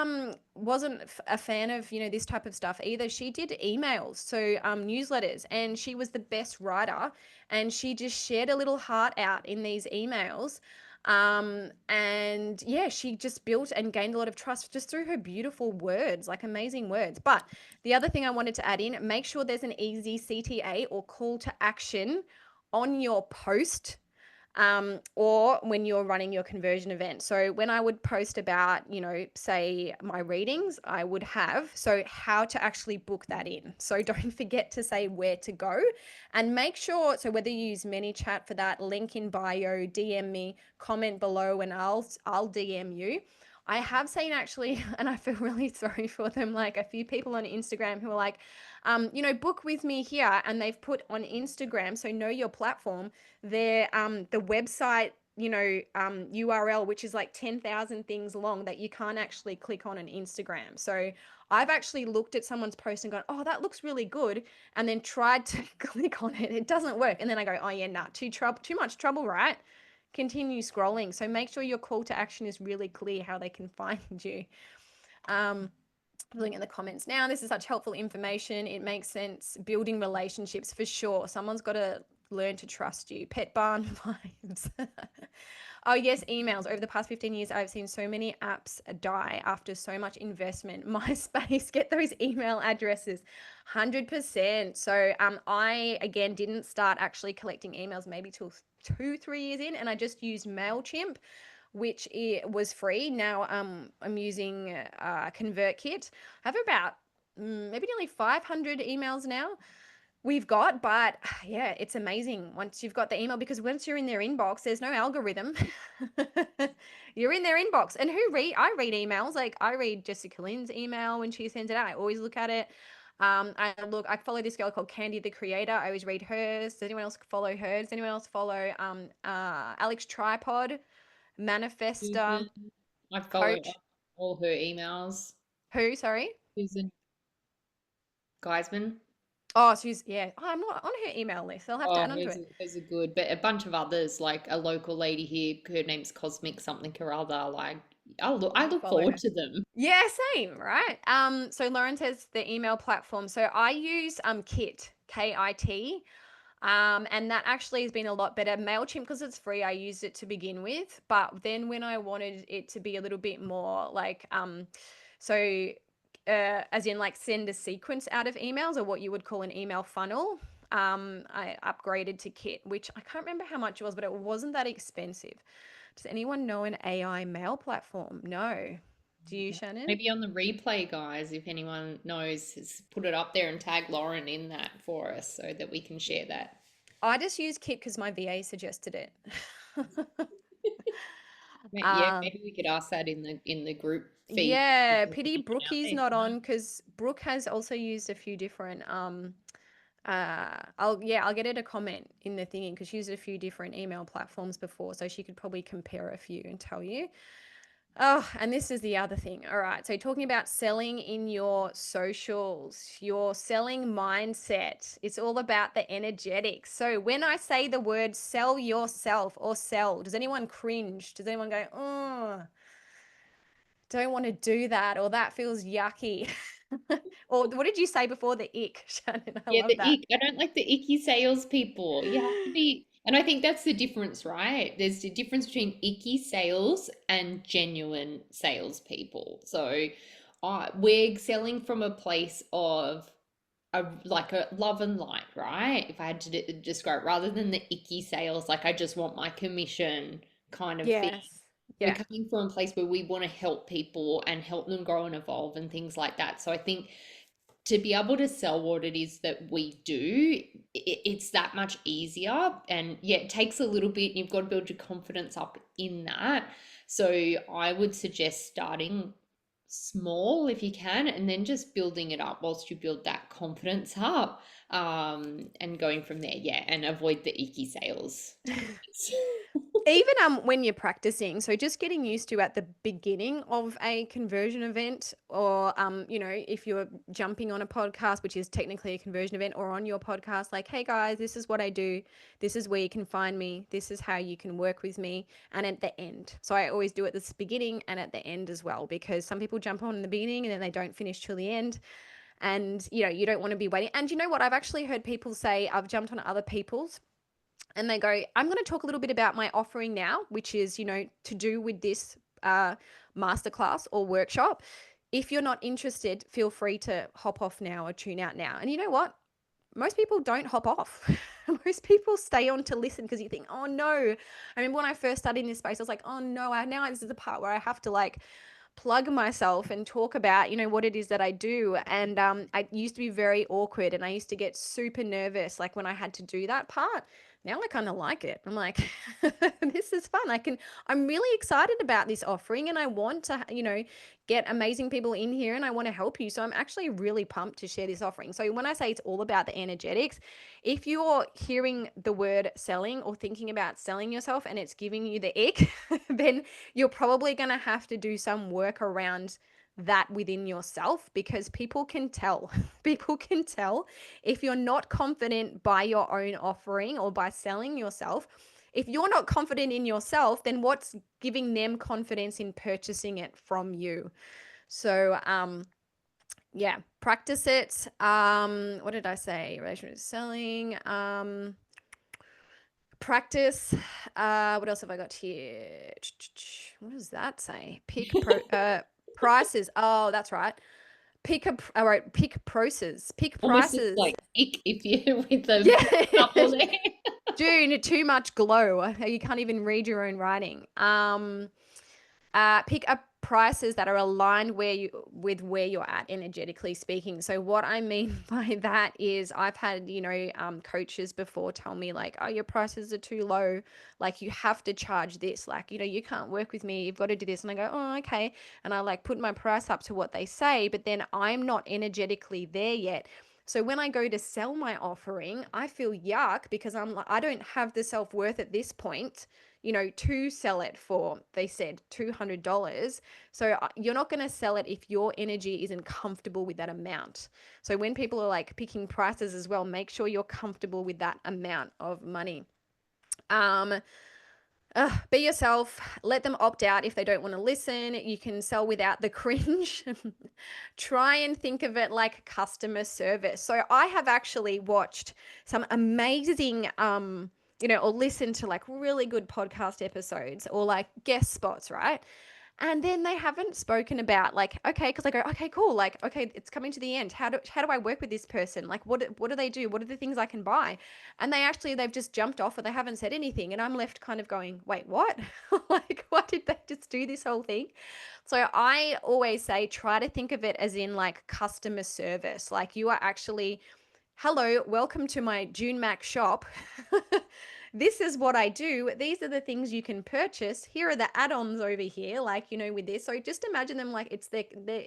wasn't a fan of, you know, this type of stuff either. She did emails, so newsletters, and she was the best writer. And she just shared a little heart out in these emails. And yeah, she just built and gained a lot of trust just through her beautiful words, like amazing words. But the other thing I wanted to add in, make sure there's an easy CTA or call to action on your post, or when you're running your conversion event. So when I would post about, you know, say my readings, I would have, so how to actually book that in. So don't forget to say where to go, and make sure, so whether you use ManyChat for that, link in bio, DM me, comment below, and I'll DM you. I have seen actually, and I feel really sorry for them, like a few people on Instagram who are like, you know, book with me here, and they've put on Instagram, so know your platform, their the website, you know, URL, which is like 10,000 things long that you can't actually click on Instagram. So I've actually looked at someone's post and gone, oh, that looks really good, and then tried to click on it. It doesn't work, and then I go, oh yeah, nah, too much trouble, right? Continue scrolling. So make sure your call to action is really clear how they can find you. Um, Looking in the comments now, this is such helpful information. It makes sense. Building relationships for sure. Someone's got to learn to trust you. Pet barn vibes. Oh, yes, emails. Over the past 15 years, I've seen so many apps die after so much investment. MySpace, get those email addresses. 100%. So I, again, didn't start actually collecting emails maybe till 2, 3 years in, and I just used MailChimp, which it was free. Now I'm using ConvertKit. I have about maybe nearly 500 emails now we've got, but yeah, it's amazing once you've got the email, because once you're in their inbox, there's no algorithm. You're in their inbox. And I read emails. Like I read Jessica Lynn's email when she sends it out. I always look at it. I follow this girl called Candy the Creator. I always read hers. Does anyone else follow her? Does anyone else follow Alex Tripod, Manifester, Susan, I follow Coach? all her emails. Who, sorry? Susan Geisman. Oh, she's, yeah. Oh, I'm not on her email list. I'll have to Oh, add onto it. hers are good. But a bunch of others, like a local lady here, her name's Cosmic something or other. Like I I'll look follow forward her. to them. Yeah, same, right? So Lauren says the email platform. So I use Kit, KIT. And that actually has been a lot better. MailChimp, because it's free, I used it to begin with. But then when I wanted it to be a little bit more like so as in like send a sequence out of emails, or what you would call an email funnel. I upgraded to Kit, which I can't remember how much it was, but it wasn't that expensive. Does anyone know an AI mail platform? No. Do you, Shannon? Maybe on the replay, guys, if anyone knows, put it up there and tag Lauren in that for us so that we can share that. I just use Kit because my VA suggested it. Yeah, um, maybe we could ask that in the group feed. yeah, There's pity anyone out Brookie's there not who knows. on, because Brooke has also used a few different I'll get her to comment in the thingy, because she used a few different email platforms before, so she could probably compare a few and tell you. Oh, and this is the other thing. All right. So, talking about selling in your socials, your selling mindset, it's all about the energetics. So, when I say the word sell yourself or sell, does anyone cringe? Does anyone go, oh, don't want to do that, or that feels yucky? Or what did you say before, the ick, Shannon? I Yeah, the love that. ick. I don't like the icky salespeople. You have to be, and I think that's the difference, right? There's the difference between icky sales and genuine salespeople. So, we're selling from a place of like a love and light, right? If I had to describe, rather than the icky sales, like I just want my commission kind of thing. Yes. We're Yeah. coming from a place where we want to help people and help them grow and evolve and things like that. So I think to be able to sell what it is that we do, it's that much easier. And yeah, it takes a little bit, and you've got to build your confidence up in that. So I would suggest starting small if you can, and then just building it up whilst you build that confidence up, and going from there. Yeah, and avoid the icky sales tactics. Even when you're practicing, so just getting used to at the beginning of a conversion event, or if you're jumping on a podcast, which is technically a conversion event, or on your podcast, like, hey guys, this is what I do, this is where you can find me, this is how you can work with me, and at the end. So I always do it at the beginning and at the end as well, because some people jump on in the beginning and then they don't finish till the end. And you don't want to be waiting. And you know what, I've actually heard people say, I've jumped on other people's, and they go, I'm going to talk a little bit about my offering now, which is, to do with this masterclass or workshop. If you're not interested, feel free to hop off now or tune out now. And you know what? Most people don't hop off. Most people stay on to listen, because you think, oh no. I remember when I first started in this space, I was like, oh no, now this is the part where I have to like plug myself and talk about what it is that I do. And I used to be very awkward, and I used to get super nervous like when I had to do that part. Now I kind of like it. I'm like, this is fun. I'm really excited about this offering, and I want to get amazing people in here, and I want to help you. So I'm actually really pumped to share this offering. So when I say it's all about the energetics, if you're hearing the word selling or thinking about selling yourself and it's giving you the ick, then you're probably going to have to do some work around that within yourself, because people can tell. People can tell if you're not confident by your own offering or by selling yourself. If you're not confident in yourself, then what's giving them confidence in purchasing it from you? So yeah, practice it. What did I say? Relationship selling. Practice. What else have I got here? What does that say? Prices. Oh, that's right. All right, pick prices. Pick Almost looks prices. like ick if you're with a Yeah. couple there. Dude, too much glow. You can't even read your own writing. Pick up prices that are aligned with where you're at, energetically speaking. So what I mean by that is, I've had coaches before tell me like, oh, your prices are too low, like you have to charge this, like you can't work with me, you've got to do this. And I go, oh, okay. And I like put my price up to what they say, but then I'm not energetically there yet. So when I go to sell my offering, I feel yuck, because I'm like, I don't have the self-worth at this point, to sell it for, they said, $200. So you're not going to sell it if your energy isn't comfortable with that amount. So when people are like picking prices as well, make sure you're comfortable with that amount of money. Be yourself. Let them opt out if they don't want to listen. You can sell without the cringe. Try and think of it like customer service. So I have actually watched some amazing or listened to like really good podcast episodes or like guest spots, right? And then they haven't spoken about like, okay, because I go, okay, cool, like, okay, it's coming to the end. How do I work with this person? Like, what do they do? What are the things I can buy? And they've just jumped off, or they haven't said anything, and I'm left kind of going, wait, what? Like, why did they just do this whole thing? So I always say, try to think of it as in like customer service. Like, you are actually, hello, welcome to my June Mac shop. This is what I do. These are the things you can purchase. Here are the add-ons over here, like, with this. So just imagine them like it's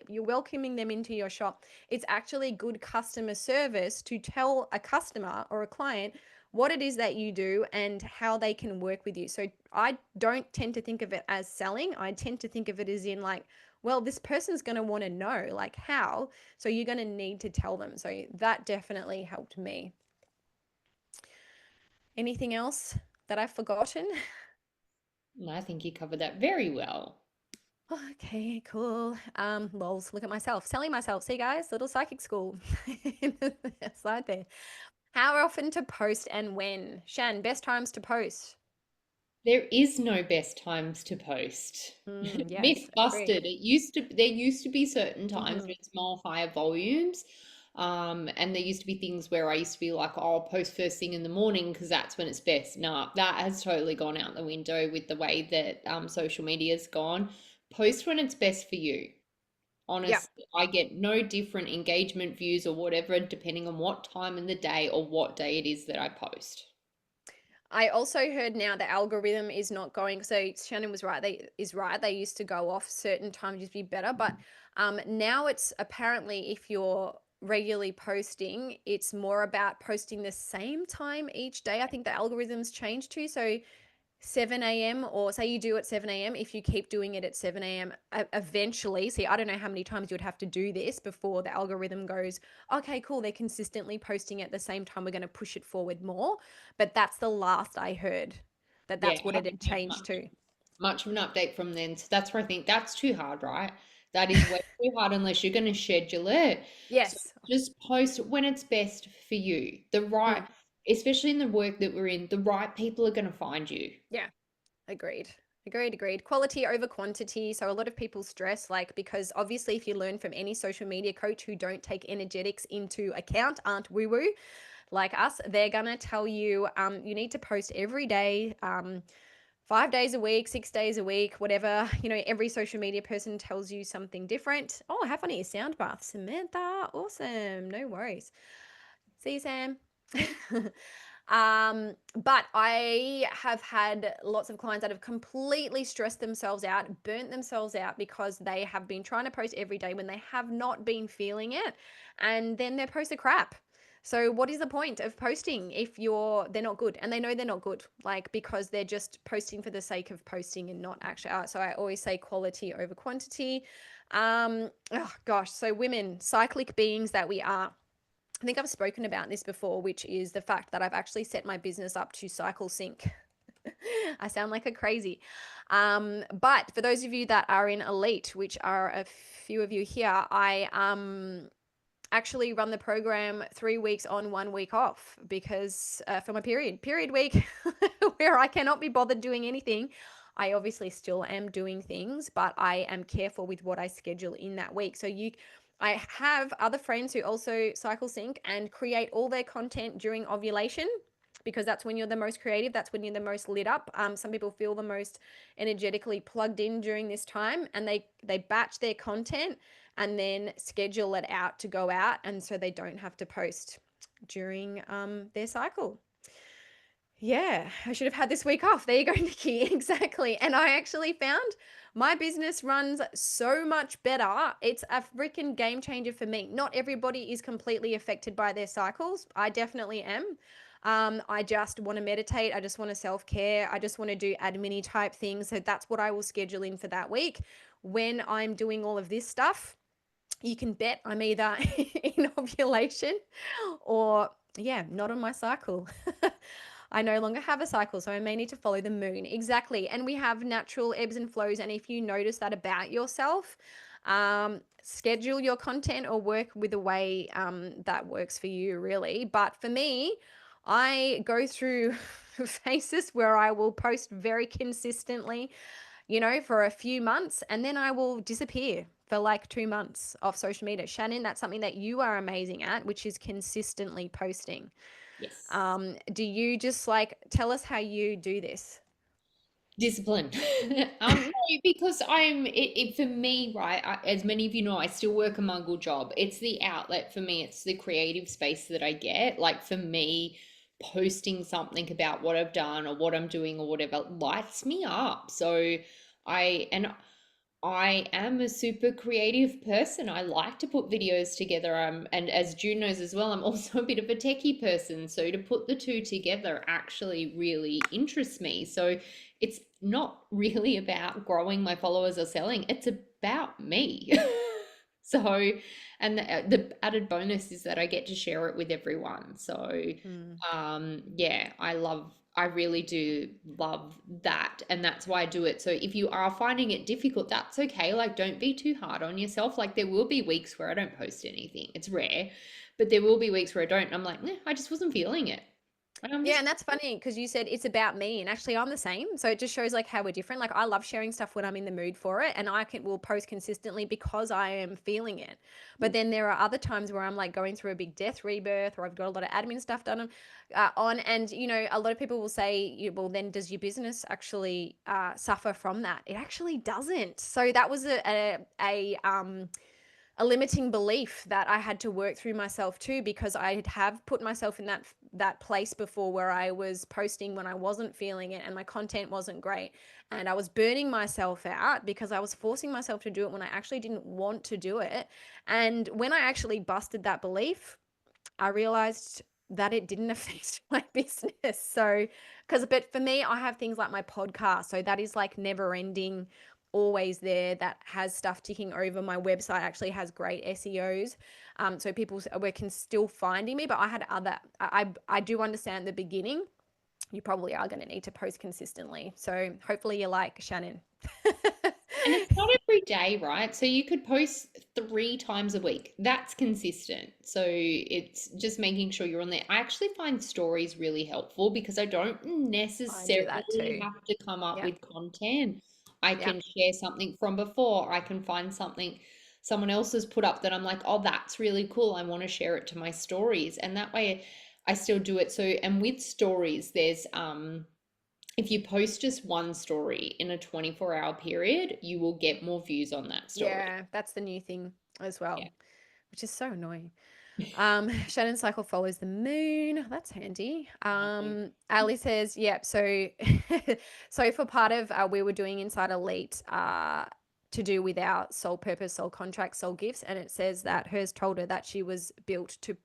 you're welcoming them into your shop. It's actually good customer service to tell a customer or a client what it is that you do and how they can work with you. So I don't tend to think of it as selling. I tend to think of it as in like, well, this person's going to want to know like how, so you're going to need to tell them. So that definitely helped me. Anything else that I've forgotten? I think you covered that very well. Okay, cool. Lols, look at myself, selling myself. See, guys, little psychic school. Slide there. How often to post and when? Shan, best times to post. There is no best times to post. Yes, Myth agree. busted. There used to be certain times Mm-hmm. when it's more higher volumes. And there used to be things where I used to be like, oh, I'll post first thing in the morning because that's when it's best. Nah, that has totally gone out the window with the way that social media's gone. Post when it's best for you. Yeah. Honestly, I get no different engagement views or whatever, depending on what time in the day or what day it is that I post. I also heard now the algorithm is not going. So Shannon was right. They used to go off certain times to be better, but now it's apparently if you're regularly posting, it's more about posting the same time each day. I think the algorithms changed too. So 7 a.m. or say you do at 7 a.m. If you keep doing it at 7 a.m., eventually, see, I don't know how many times you would have to do this before the algorithm goes, okay, cool, they're consistently posting at the same time. We're going to push it forward more. But that's the last I heard that Yeah, that's what I it haven't had had changed to. much of an update from then. So that's where I think that's too hard, right? That is way too hard unless you're going to schedule it. So Yes. just post when it's best for you. The right, Mm, especially in the work that we're in, the right people are going to find you. yeah. Agreed. Agreed. Quality over quantity. So a lot of people stress, like, because obviously, if you learn from any social media coach who don't take energetics into account, aren't woo woo like us, they're gonna tell you you need to post every day, 5 days a week, 6 days a week, whatever. Every social media person tells you something different. Oh, have fun at your sound bath, Samantha. Awesome. No worries. See you, Sam. But I have had lots of clients that have completely stressed themselves out, burnt themselves out because they have been trying to post every day when they have not been feeling it, and then their posts are crap. So what is the point of posting if they're not good and they know they're not good, like because they're just posting for the sake of posting and not actually. So I always say quality over quantity. Oh gosh, so women, cyclic beings that we are. I think I've spoken about this before, which is the fact that I've actually set my business up to cycle sync. I sound like a crazy. But for those of you that are in Elite, which are a few of you here, I actually run the program 3 weeks on, 1 week off because for my period week, where I cannot be bothered doing anything. I obviously still am doing things, but I am careful with what I schedule in that week. I have other friends who also cycle sync and create all their content during ovulation because that's when you're the most creative. That's when you're the most lit up. Some people feel the most energetically plugged in during this time, and they batch their content and then schedule it out to go out, and so they don't have to post during their cycle. Yeah, I should have had this week off. There you go, Nikki. Exactly. And I actually found my business runs so much better. It's a freaking game changer for me. Not everybody is completely affected by their cycles. I definitely am. I just want to meditate. I just want to self care. I just want to do admin type things. So that's what I will schedule in for that week. When I'm doing all of this stuff, you can bet I'm either in ovulation or, yeah, not on my cycle. I no longer have a cycle, so I may need to follow the moon. Exactly. And we have natural ebbs and flows. And if you notice that about yourself, schedule your content or work with a way that works for you, really. But for me, I go through phases where I will post very consistently, for a few months, and then I will disappear for like 2 months off social media. Shannon, that's something that you are amazing at, which is consistently posting. Yes. Do you just like tell us how you do this? Discipline. No, because it for me, right? As many of you know, I still work a muggle job. It's the outlet for me. It's the creative space that I get. Like for me, posting something about what I've done or what I'm doing or whatever lights me up. So and I am a super creative person. I like to put videos together. And as June knows as well, I'm also a bit of a techie person. So to put the two together actually really interests me. So it's not really about growing my followers or selling, it's about me. So, and the added bonus is that I get to share it with everyone. So, Mm. yeah, I really do love that, and that's why I do it. So if you are finding it difficult, that's okay. Like, don't be too hard on yourself. Like, there will be weeks where I don't post anything. It's rare, but there will be weeks where I don't. And I'm like, I just wasn't feeling it. And I'm Yeah, just and that's funny because you said it's about me, and actually I'm the same. So it just shows like how we're different. Like I love sharing stuff when I'm in the mood for it, and will post consistently because I am feeling it. But then there are other times where I'm like going through a big death rebirth, or I've got a lot of admin stuff done and a lot of people will say, well, then does your business actually suffer from that? It actually doesn't. So that was a a limiting belief that I had to work through myself too, because I have put myself in that place before where I was posting when I wasn't feeling it and my content wasn't great, and I was burning myself out because I was forcing myself to do it when I actually didn't want to do it. And when I actually busted that belief, I realized that it didn't affect my business. So, but for me, I have things like my podcast. So that is like never ending, always there. That has stuff ticking over. My website actually has great SEOs. So people we can still finding me, but I had other, I do understand the beginning. You probably are going to need to post consistently. So hopefully you like Shannon. And it's not every day, right? So you could post 3 times a week. That's consistent. So it's just making sure you're on there. I actually find stories really helpful because I don't I do that necessarily too. have to come up Yep. with content. I Yep. can share something from before. I can find something someone else has put up that I'm like, oh, that's really cool. I want to share it to my stories. And that way I still do it. So, and with stories, there's if you post just one story in a 24-hour period, you will get more views on that story. Yeah, that's the new thing as well, Yeah. which is so annoying. Shannon's cycle follows the moon. That's handy. Ali says, yep. So, so for part of we were doing Inside Elite to do with our soul purpose, soul contract, soul gifts, and it says that hers told her that she was built to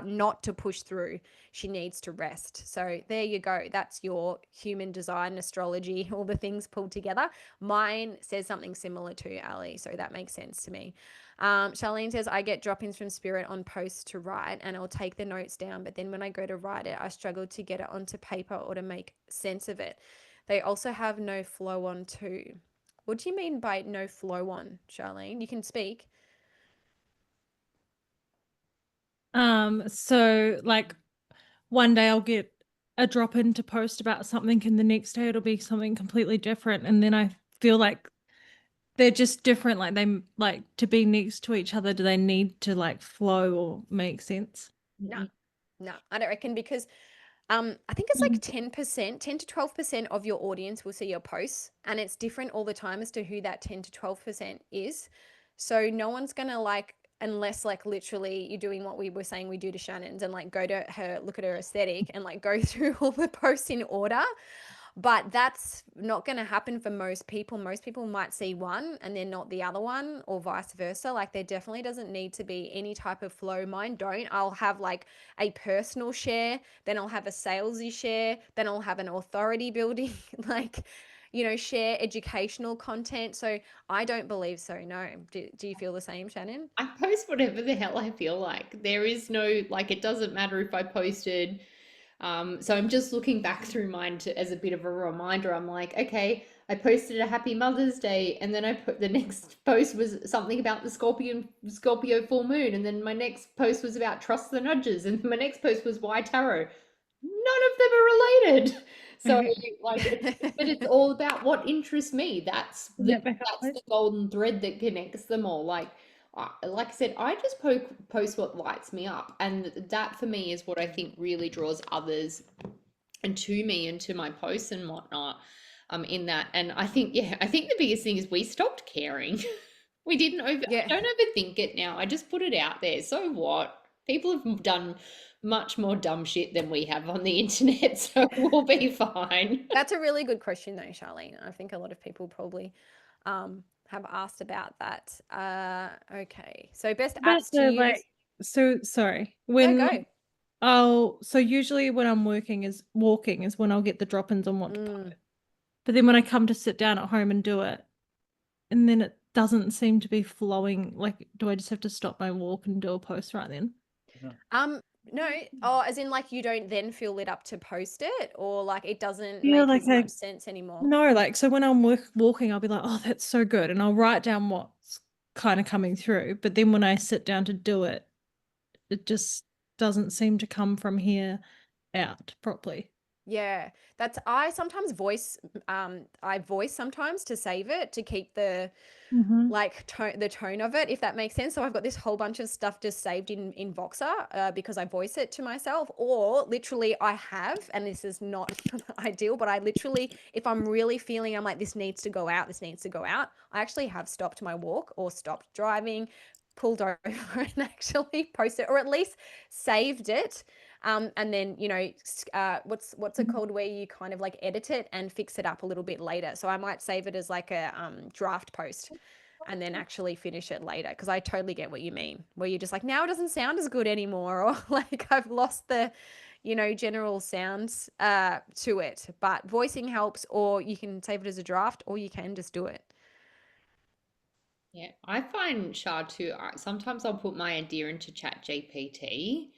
not to push through. She needs to rest. So there you go. That's your human design, astrology, all the things pulled together. Mine says something similar to Ali, so that makes sense to me. Charlene says, I get drop ins from spirit on posts to write and I'll take the notes down. But then when I go to write it, I struggle to get it onto paper or to make sense of it. They also have no flow on too. What do you mean by no flow on, Charlene? You can speak. So like one day I'll get a drop in to post about something and the next day it'll be something completely different. And then I feel like they're just different. Like they like to be next to each other. Do they need to like flow or make sense? No, no, I don't reckon because I think it's like 10%, 10 to 12% of your audience will see your posts, and it's different all the time as to who that 10 to 12% is. So no one's gonna like, unless like literally you're doing what we were saying we do to Shannon's and like go to her, look at her aesthetic and like go through all the posts in order. But that's not going to happen for most people. Most people might see one and then not the other one, or vice versa. Like, there definitely doesn't need to be any type of flow. Mine don't. I'll have like a personal share, then I'll have a salesy share, then I'll have an authority building, like, share educational content. So I don't believe so. No. Do you feel the same, Shannon? I post whatever the hell I feel like. There is no, like, it doesn't matter if I posted. So I'm just looking back through mine as a bit of a reminder. I'm like, okay, I posted a happy Mother's Day, and then I put the next post was something about the Scorpio full moon, and then my next post was about trust the nudges, and my next post was why tarot. None of them are related. So like, but it's all about what interests me. That's Yeah, back up, that's please. the golden thread that connects them all. Like I said, I just post what lights me up, and that for me is what I think really draws others and to me and to my posts and whatnot. In that, and I think I think the biggest thing is we stopped caring. We didn't over. I Yeah. don't overthink it now. I just put it out there. So what? People have done much more dumb shit than we have on the internet, so we'll be fine. That's a really good question, though, Charlene. I think a lot of people probably have asked about that. Okay. So, best About apps to the use. like, so sorry. No, When go. so usually when I'm walking is when I'll get the drop-ins on what to post. Mm. But then when I come to sit down at home and do it, and then it doesn't seem to be flowing. Like, do I just have to stop my walk and do a post right then? No. Oh, as in like you don't then feel lit up to post it, or like it doesn't Yeah, make like as much sense anymore. no, like so when I'm walking, I'll be like, oh, that's so good, and I'll write down what's kind of coming through. But then when I sit down to do it, it just doesn't seem to come from here out properly. Yeah. I sometimes I voice sometimes to save it, to keep the like the tone of it, if that makes sense. So I've got this whole bunch of stuff just saved in Voxer because I voice it to myself, or literally I have, and this is not ideal, but I literally, if I'm really feeling, I'm like, this needs to go out, I actually have stopped my walk or stopped driving, pulled over and actually posted, or at least saved it. And then, you know, what's it called, where you kind of like edit it and fix it up a little bit later. So I might save it as like a draft post and then actually finish it later, because I totally get what you mean, where you're just like, now it doesn't sound as good anymore, or like I've lost the, you know, general sounds to it. But voicing helps, or you can save it as a draft, or you can just do it. Yeah, I find Shah too. Sometimes I'll put my idea into Chat GPT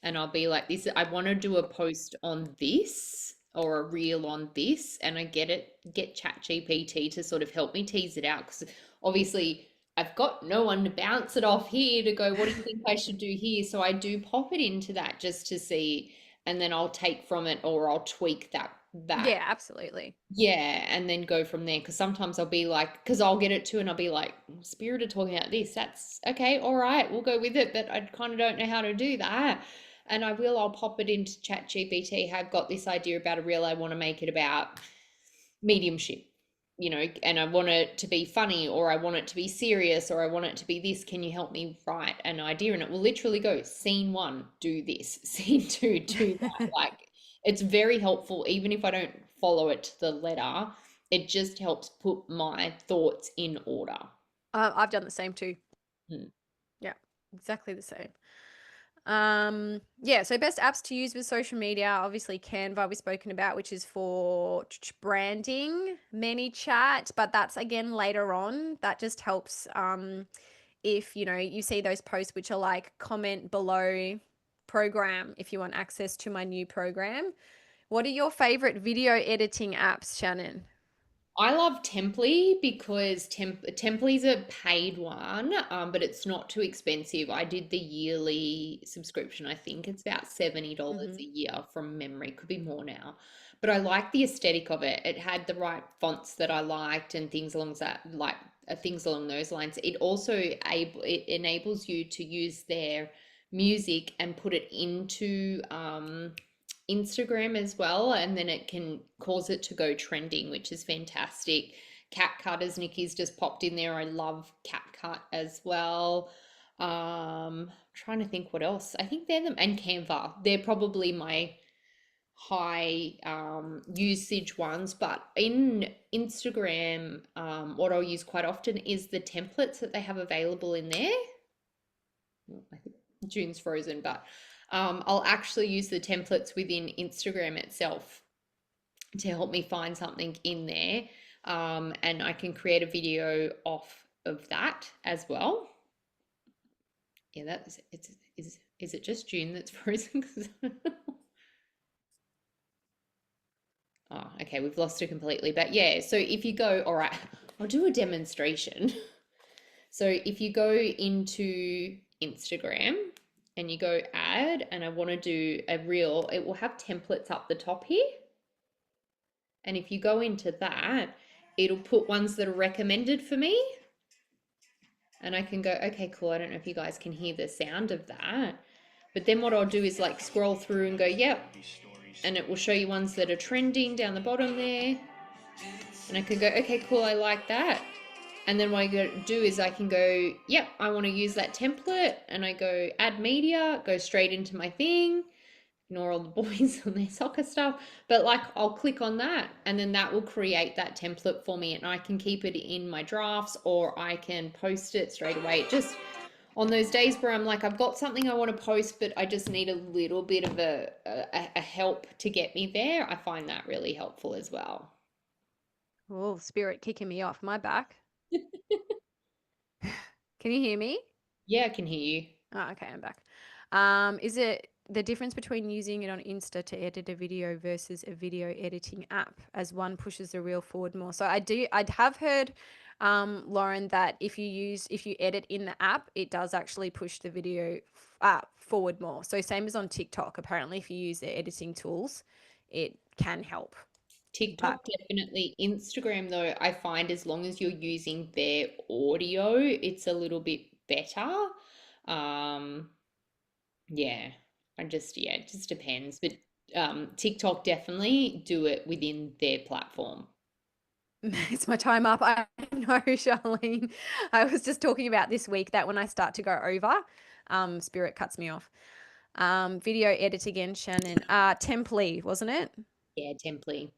and I'll be like, this, I want to do a post on this or a reel on this, and I get Chat GPT to sort of help me tease it out, because obviously I've got no one to bounce it off here to go, what do you think I should do here? So I do pop it into that just to see, and then I'll take from it or I'll tweak that Yeah, absolutely. yeah, and then go from there. Because sometimes I'll be like, because I'll get it too, and I'll be like, Spirited talking about this. That's okay, all right, we'll go with it. But I kind of don't know how to do that. And I'll pop it into Chat GPT. I've got this idea about a reel. I want to make it about mediumship, you know, and I want it to be funny, or I want it to be serious, or I want it to be this. Can you help me write an idea? And it will literally go, scene one, do this, scene two, do that. Like, it's very helpful, even if I don't follow it to the letter. It just helps put my thoughts in order. I've done the same too. Hmm. Yeah, exactly the same. Yeah, so best apps to use with social media, obviously Canva we've spoken about, which is for branding, ManyChat, but that's again later on. That just helps if you know you see those posts which are like, comment below program if you want access to my new program. What are your favorite video editing apps, Shannon? I love Temply because Temply's a paid one, but it's not too expensive. I did the yearly subscription. I think it's about $70 Mm-hmm. a year from memory. Could be more now. But I like the aesthetic of it. It had the right fonts that I liked and things along that, like things along those lines. It enables you to use their music and put it into Instagram as well, and then it can cause it to go trending, which is fantastic. CapCut, as Nikki's just popped in there, I love CapCut as well. Trying to think what else. I think they're them, and Canva. They're probably my high usage ones. But in Instagram, what I'll use quite often is the templates that they have available in there. I think June's frozen, but I'll actually use the templates within Instagram itself to help me find something in there. And I can create a video off of that as well. Yeah, is it just June that's frozen? Oh, okay, we've lost it completely. But yeah, so if you go, all right, I'll do a demonstration. So if you go into Instagram and you go add, and I want to do a reel, it will have templates up the top here. And if you go into that, it'll put ones that are recommended for me. And I can go, okay, cool. I don't know if you guys can hear the sound of that. But then what I'll do is like scroll through and go, yep. And it will show you ones that are trending down the bottom there. And I can go, okay, cool, I like that. And then what I do is I can go, yep, I want to use that template. And I go add media, go straight into my thing. Ignore all the boys on their soccer stuff. But like I'll click on that and then that will create that template for me. And I can keep it in my drafts or I can post it straight away. It just on those days where I'm like, I've got something I want to post, but I just need a little bit of a help to get me there. I find that really helpful as well. Oh, spirit kicking me off my back. Can you hear me? Yeah, I can hear you. Oh, okay, I'm back. Is it the difference between using it on Insta to edit a video versus a video editing app, as one pushes the reel forward more? So I have heard, Lauren, that if you edit in the app, it does actually push the video forward more. So same as on TikTok. Apparently, if you use their editing tools, it can help. But TikTok definitely. Instagram though, I find as long as you're using their audio, it's a little bit better. Um, yeah, yeah, it just depends. But TikTok definitely do it within their platform. It's my time up. I know, Charlene. I was just talking about this week that when I start to go over, Spirit cuts me off. Video edit again, Shannon. Template, wasn't it? Yeah, Template.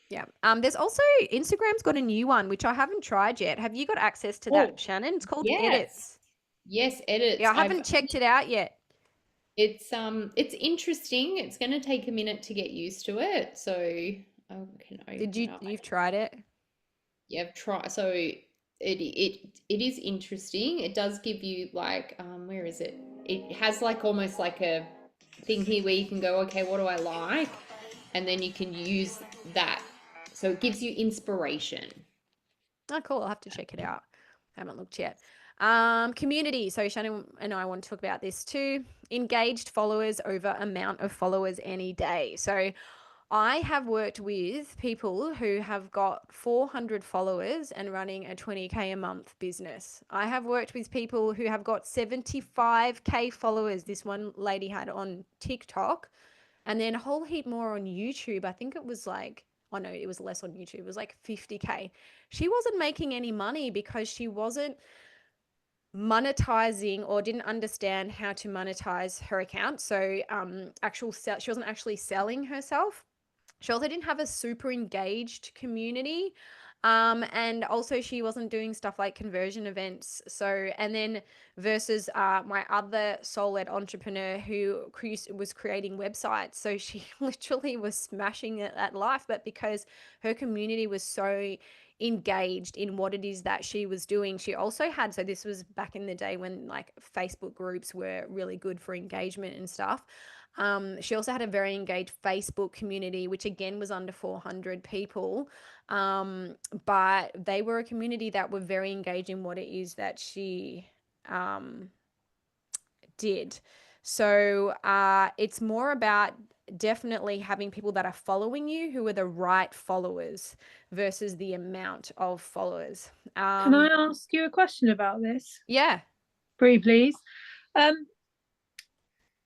Yeah. There's also Instagram's got a new one which I haven't tried yet. Have you got access to that, Oh, Shannon? It's called yes. Edits. Yes, edits. Yeah, I haven't checked it out yet. It's interesting. It's going to take a minute to get used to it. So I can Did open you up. you've tried it? Yeah, try. So it is interesting. It does give you like where is it? It has like almost like a thing here where you can go, okay, what do I like? And then you can use that. So it gives you inspiration. Oh, cool. I'll have to check it out. I haven't looked yet. Community. So Shannon and I want to talk about this too. Engaged followers over amount of followers any day. So I have worked with people who have got 400 followers and running a 20K a month business. I have worked with people who have got 75K followers. This one lady had on TikTok, and then a whole heap more on YouTube. I think it was like, oh no, it was less on YouTube. It was like 50K. She wasn't making any money because she wasn't monetizing or didn't understand how to monetize her account. So she wasn't actually selling herself. She also didn't have a super engaged community. And also she wasn't doing stuff like conversion events. So, and then versus my other soul-led entrepreneur who was creating websites. So she literally was smashing it at life, but because her community was so engaged in what it is that she was doing, she also had, so this was back in the day when like Facebook groups were really good for engagement and stuff. She also had a very engaged Facebook community, which again was under 400 people. But they were a community that were very engaged in what it is that she did. So it's more about definitely having people that are following you who are the right followers versus the amount of followers. Can I ask you a question about this? Yeah. Bree, please.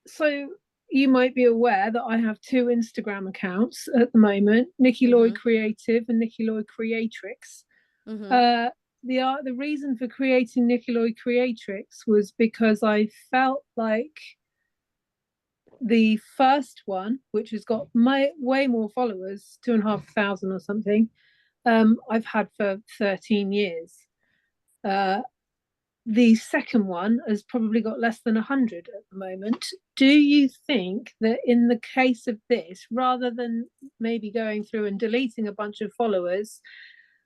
So you might be aware that I have two Instagram accounts at the moment, Nikki Lloyd Creative and Nikki Lloyd Creatrix. The reason for creating Nikki Lloyd Creatrix was because I felt like the first one, which has got way more followers, 2,500 or something, I've had for 13 years. The second one has probably got less than 100 at the moment. Do you think that in the case of this, rather than maybe going through and deleting a bunch of followers,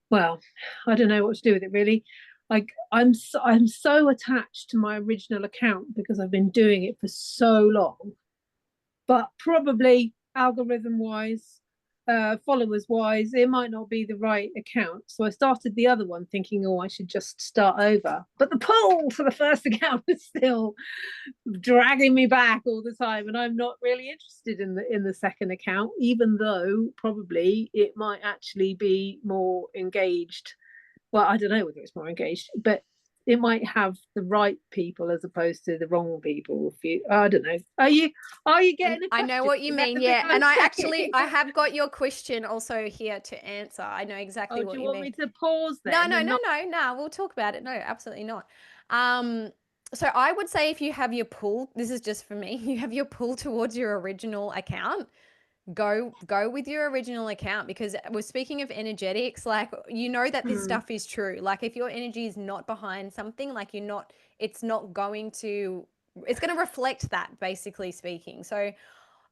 well, I don't know what to do with it really. Like I'm so attached to my original account because I've been doing it for so long, but probably algorithm wise, followers wise, it might not be the right account. So I started the other one thinking, oh, I should just start over. But the pull for the first account is still dragging me back all the time, and I'm not really interested in the second account, even though probably it might actually be more engaged. Well, I don't know whether it's more engaged, but it might have the right people as opposed to the wrong people. If you, I don't know. Are you getting a question? I know what you mean, yeah. And I have got your question also here to answer. I know exactly what do you you want mean. me to pause then? No. We'll talk about it. No, absolutely not. So I would say if you have your pull, this is just for me, you have your pull towards your original account, go with your original account, because we're speaking of energetics, like you know that this stuff is true. Like if your energy is not behind something, like it's going to reflect that, basically speaking. So,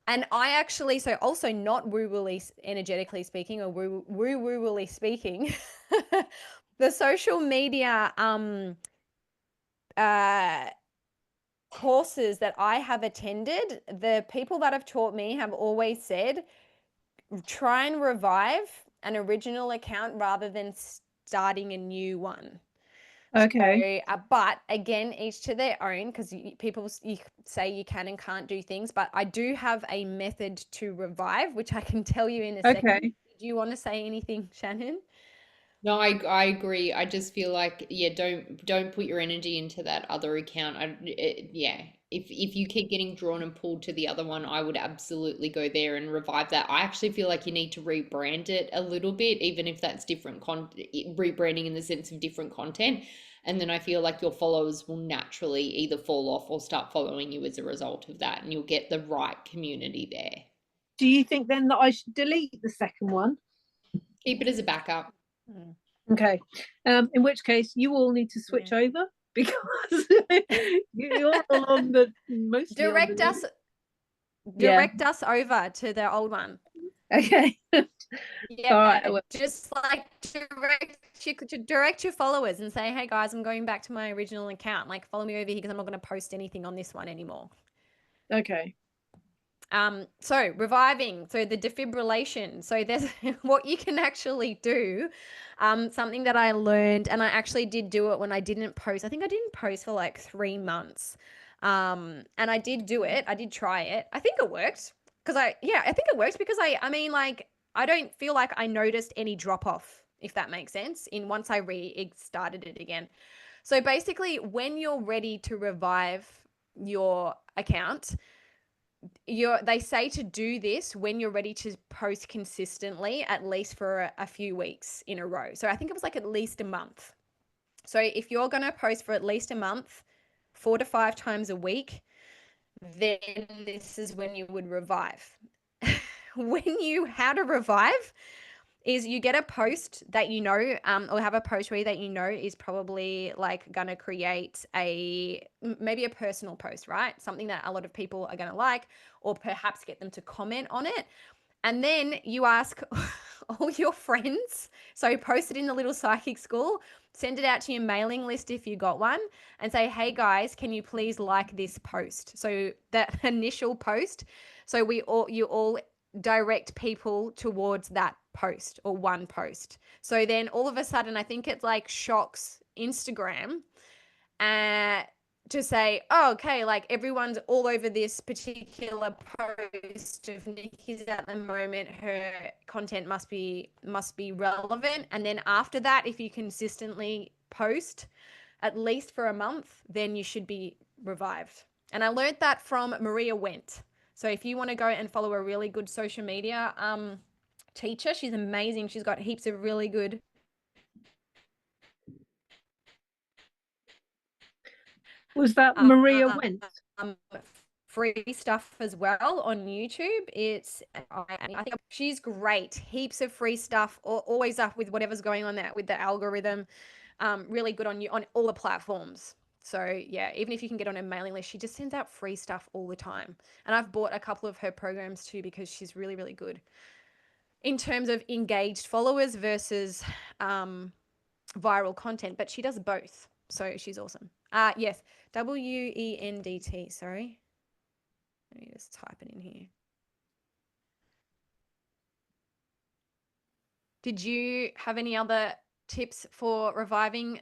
and I actually, so also not woo-wooly energetically speaking, or woo-wooly speaking, the social media courses that I have attended, the people that have taught me have always said, try and revive an original account rather than starting a new one. Okay. So, but again, each to their own, because people you say you can and can't do things, but I do have a method to revive, which I can tell you in a second. Okay. Do you want to say anything, Shannon? No, I agree. I just feel like, yeah, don't put your energy into that other account. Yeah, if you keep getting drawn and pulled to the other one, I would absolutely go there and revive that. I actually feel like you need to rebrand it a little bit, even if that's different rebranding in the sense of different content. And then I feel like your followers will naturally either fall off or start following you as a result of that, and you'll get the right community there. Do you think then that I should delete the second one? Keep it as a backup. Mm. Okay. In which case, you all need to switch Yeah. over because you're all on the mostly on Direct the us yeah. direct us over to the old one. Okay. All right. Yeah, Well, just like direct your followers and say, hey guys, I'm going back to my original account. Like, follow me over here because I'm not going to post anything on this one anymore. okay. So reviving, so the defibrillation. So there's what you can actually do. Something that I learned, and I actually did do it when I didn't post. I think I didn't post for like 3 months. And I did do it. I did try it. I think it worked because I think it works because I mean, like, I don't feel like I noticed any drop off, if that makes sense, in once I started it again. So basically, when you're ready to revive your account, they say to do this when you're ready to post consistently, at least for a few weeks in a row. So I think it was like at least a month. So if you're going to post for at least a month, 4 to 5 times a week, then this is when you would revive. How to revive is you get a post that you know, or have a post read that you know is probably like going to create maybe a personal post, right? Something that a lot of people are going to like, or perhaps get them to comment on it. And then you ask all your friends. So post it in the little psychic school, send it out to your mailing list if you got one, and say, hey guys, can you please like this post? So that initial post. So you all direct people towards that post or one post. So then all of a sudden, I think it like shocks Instagram uh, to say, oh, okay, like everyone's all over this particular post of Nikki's at the moment. Her content must be relevant. And then after that, if you consistently post at least for a month, then you should be revived. And I learned that from Maria Went. So if you want to go and follow a really good social media teacher, she's amazing. She's got heaps of really good Was that Maria um, Went? free stuff as well on YouTube. I think she's great. Heaps of free stuff, always up with whatever's going on there with the algorithm. Really good on all the platforms. So yeah, even if you can get on her mailing list, she just sends out free stuff all the time. And I've bought a couple of her programs too because she's really, really good in terms of engaged followers versus viral content. But she does both, so she's awesome. Yes, WENDT. Sorry, let me just type it in here. Did you have any other tips for reviving,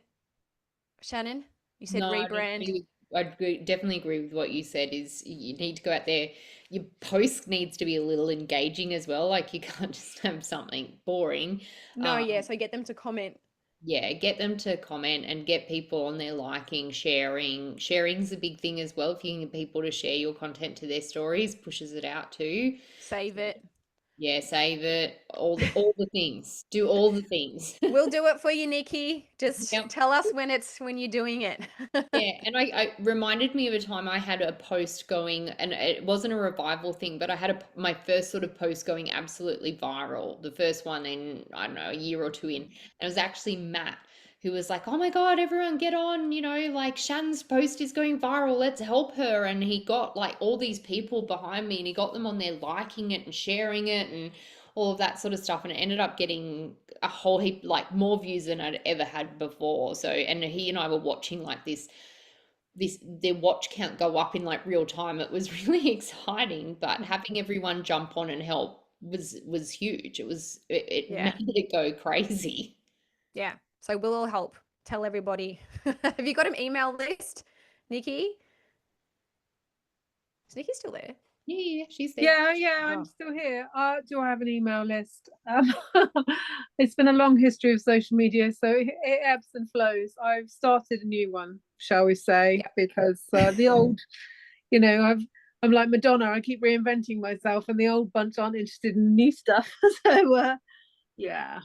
Shannon? You said No, rebrand. definitely agree with what you said. Is you need to go out there. Your post needs to be a little engaging as well. Like you can't just have something boring. No, yeah, so get them to comment. Yeah, get them to comment and get people on there liking, sharing. Sharing's a big thing as well. If you can get people to share your content to their stories, pushes it out too. Save it. Yeah, save it. All the things. Do all the things. We'll do it for you, Nikki. Just Yep. tell us when you're doing it. Yeah, and I reminded me of a time I had a post going, and it wasn't a revival thing, but I had my first sort of post going absolutely viral. The first one in, I don't know, a year or two in. And it was actually Matt who was like, "Oh my God, everyone get on, like Shan's post is going viral. Let's help her." And he got like all these people behind me and he got them on there liking it and sharing it and all of that sort of stuff. And it ended up getting a whole heap, like more views than I'd ever had before. So, and he and I were watching like their watch count go up in like real time. It was really exciting, but having everyone jump on and help was huge. It Yeah. made it go crazy. Yeah. So we'll all help. Tell everybody. Have you got an email list, Nikki? Is Nikki still there? Yeah, she's there. Yeah, I'm Oh. still here. Do I have an email list? It's been a long history of social media, so it ebbs and flows. I've started a new one, shall we say, Yep. because the old, I'm like Madonna. I keep reinventing myself, and the old bunch aren't interested in new stuff. So yeah,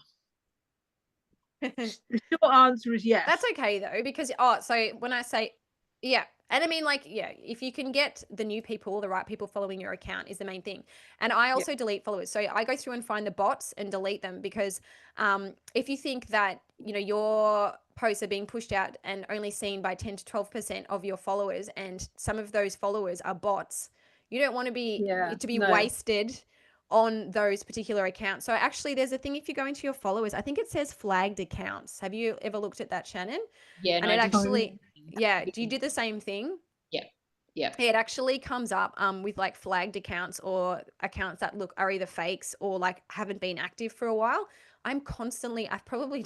the short answer is yes. That's okay though, because so when I say, yeah, and I mean, like, yeah, if you can get the new people, the right people following your account is the main thing. And I Yeah. also delete followers, so I go through and find the bots and delete them, because if you think that your posts are being pushed out and only seen by 10 to 12% of your followers, and some of those followers are bots, you don't want to be Yeah, it to be no. wasted on those particular accounts. So actually there's a thing, if you go into your followers, I think it says flagged accounts. Have you ever looked at that, Shannon? Yeah, and And I it did. Oh, actually, yeah, do you do the same thing? Yeah, yeah. It actually comes up with like flagged accounts, or accounts that look are either fakes or like haven't been active for a while. I've probably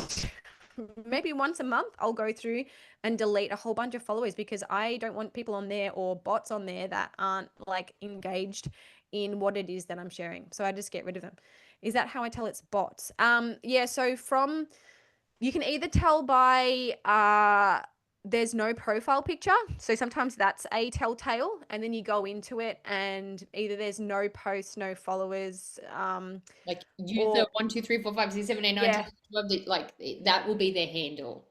maybe once a month I'll go through and delete a whole bunch of followers, because I don't want people on there or bots on there that aren't like engaged in what it is that I'm sharing. So I just get rid of them. Is that how I tell it's bots? Yeah, so from you can either tell by there's no profile picture. So sometimes that's a telltale. And then you go into it and either there's no posts, no followers, Like user or 1 2 3 4 5 6 7 8 9 10 yeah, 12, like that will be their handle.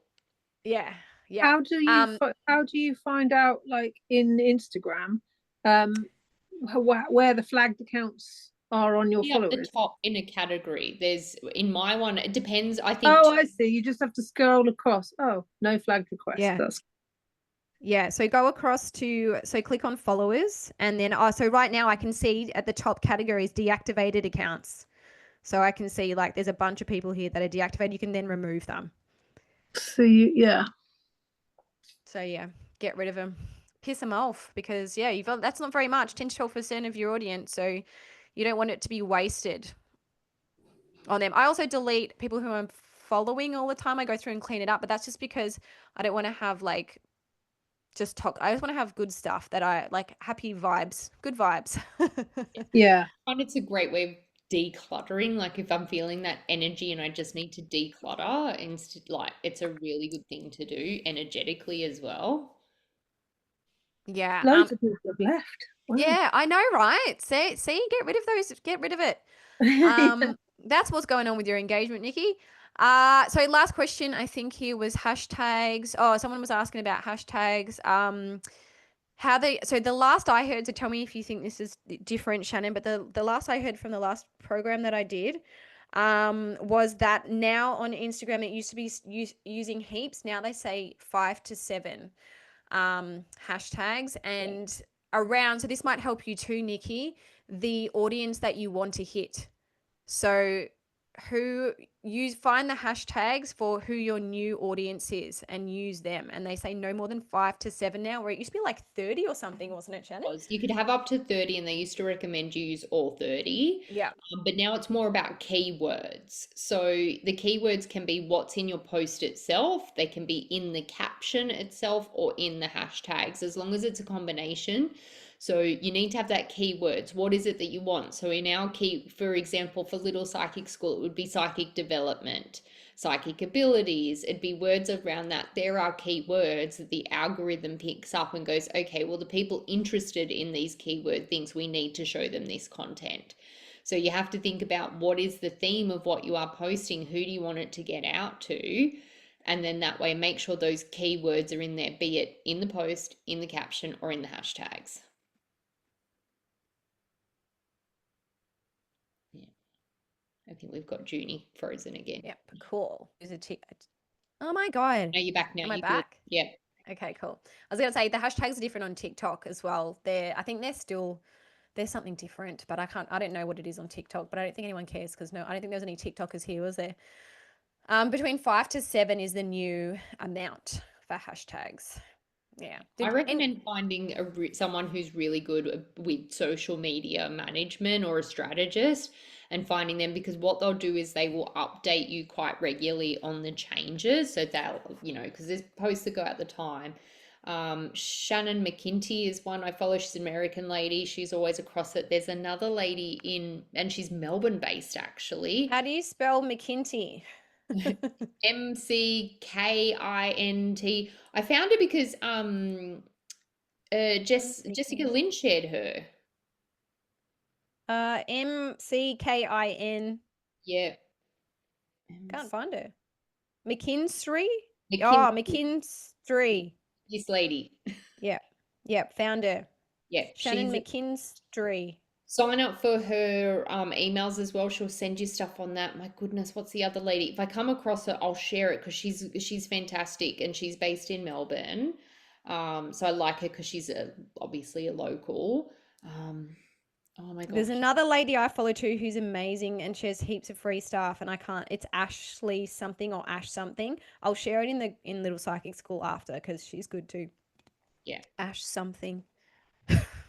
yeah, yeah. how do you find out, like in Instagram, um where the flagged accounts are on your Be up the followers? top in a category. There's in my one, it depends. I think Oh, I see. You just have to scroll across. Oh, no flagged request. Yeah. That's Yeah, so go across to, so click on followers, and then so right now I can see at the top categories deactivated accounts. So I can see like there's a bunch of people here that are deactivated. You can then remove them. so yeah. So yeah, get rid of them. Piss them off, because yeah, that's not very much, 10 to 12% of your audience. So you don't want it to be wasted on them. I also delete people who I'm following all the time. I go through and clean it up, but that's just because I don't want to have like just talk. I just want to have good stuff that I like, happy vibes, good vibes. Yeah. I find it's a great way of decluttering. Like if I'm feeling that energy and I just need to declutter, instead, like it's a really good thing to do energetically as well. Yeah. Loads of people have left. Wow. Yeah, I know, right? See, get rid of those, get rid of it. Yeah. That's what's going on with your engagement, Nikki. So last question I think here was hashtags. Oh, someone was asking about hashtags. So the last I heard, so tell me if you think this is different, Shannon, but the last I heard from the last program that I did was that now on Instagram it used to be using heaps. Now they say 5 to 7 hashtags, and around, so this might help you too, Nikki, the audience that you want to hit. So who you find the hashtags for who your new audience is and use them. And they say no more than 5 to 7 now, where it used to be like 30 or something, wasn't it, Shannon? You could have up to 30, and they used to recommend you use all 30. Yeah. But now it's more about keywords. So the keywords can be what's in your post itself, they can be in the caption itself, or in the hashtags, as long as it's a combination. So you need to have that keywords. What is it that you want? So in our for example, for Little Psychic School, it would be psychic development, psychic abilities. It'd be words around that. There are keywords that the algorithm picks up and goes, okay, well, the people interested in these keyword things, we need to show them this content. So you have to think about what is the theme of what you are posting, who do you want it to get out to? And then that way, make sure those keywords are in there, be it in the post, in the caption, or in the hashtags. Yeah. I think we've got Junie frozen again. Yep. Cool. Oh my God. No, you're back now. Am I You're good. back? Yeah. Okay, cool. I was going to say the hashtags are different on TikTok as well. I think there's something different, but I don't know what it is on TikTok, but I don't think anyone cares, because I don't think there's any TikTokers here, was there? Between 5 to 7 is the new amount for hashtags. Yeah. I recommend finding someone who's really good with social media management, or a strategist, and finding them, because what they'll do is they will update you quite regularly on the changes. So they'll, because there's posts that go at the time. Shannon McKinty is one I follow. She's an American lady. She's always across it. There's another lady and she's Melbourne based actually. How do you spell McKinty? McKint. I found her because Jessica Lynn shared her. McKin. Yeah. Can't find her. McKinstry? McKin, Oh, McKinstry. this lady. Yep. Yep, found her. Yeah, Shannon she's McKinstry. sign up for her emails as well. She'll send you stuff on that. My goodness, what's the other lady? If I come across her, I'll share it because she's fantastic and she's based in Melbourne. So I like her because she's obviously a local. Oh my There's gosh. another lady I follow too who's amazing and she has heaps of free stuff and I can't, it's Ashley something or Ash something. I'll share it in Little Psychic School after because she's good too. Yeah. Ash something.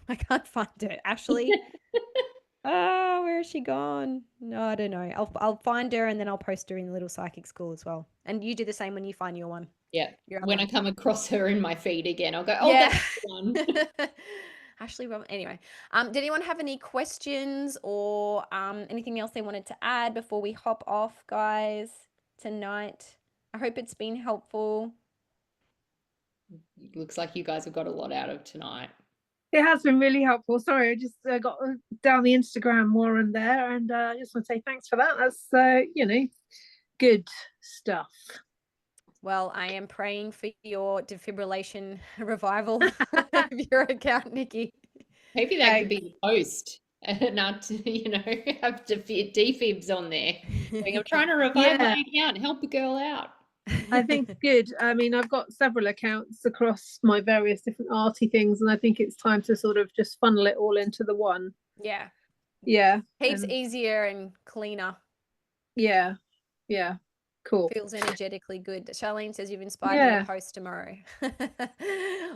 I can't find her. Ashley. Oh, where has she gone? No, I don't know. I'll find her and then I'll post her in Little Psychic School as well. And you do the same when you find your one. Yeah. Your other When I one. come across her in my feed again, I'll go, oh, Yeah. that's the one. Ashley Rob. Anyway, did anyone have any questions or anything else they wanted to add before we hop off, guys, tonight? I hope it's been helpful. Looks like you guys have got a lot out of tonight. It has been really helpful. Sorry, I just got down the Instagram more and there, and I just want to say thanks for that. That's good stuff. Well, I am praying for your defibrillation revival of your account, Nikki. Maybe that could be the post. Not have defibs on there. Like, I'm trying to revive my account, help a girl out. I think good. I mean, I've got several accounts across my various different arty things, and I think it's time to sort of just funnel it all into the one. Yeah. Yeah. Heaps easier and cleaner. Yeah. Yeah. Cool. Feels energetically good. Charlene says you've inspired me to post tomorrow.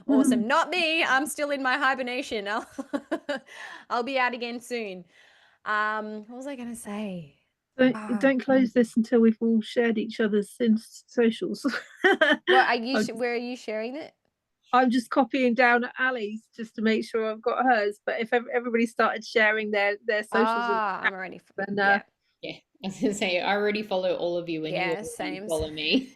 Awesome. Not me. I'm still in my hibernation. I'll be out again soon. What was I going to say? Don't close this until we've all shared each other's socials. Well, where are you sharing it? I'm just copying down Ali's just to make sure I've got hers. But if everybody started sharing their socials, I'm already. Yeah. I was gonna say I already follow all of you, and you already follow me.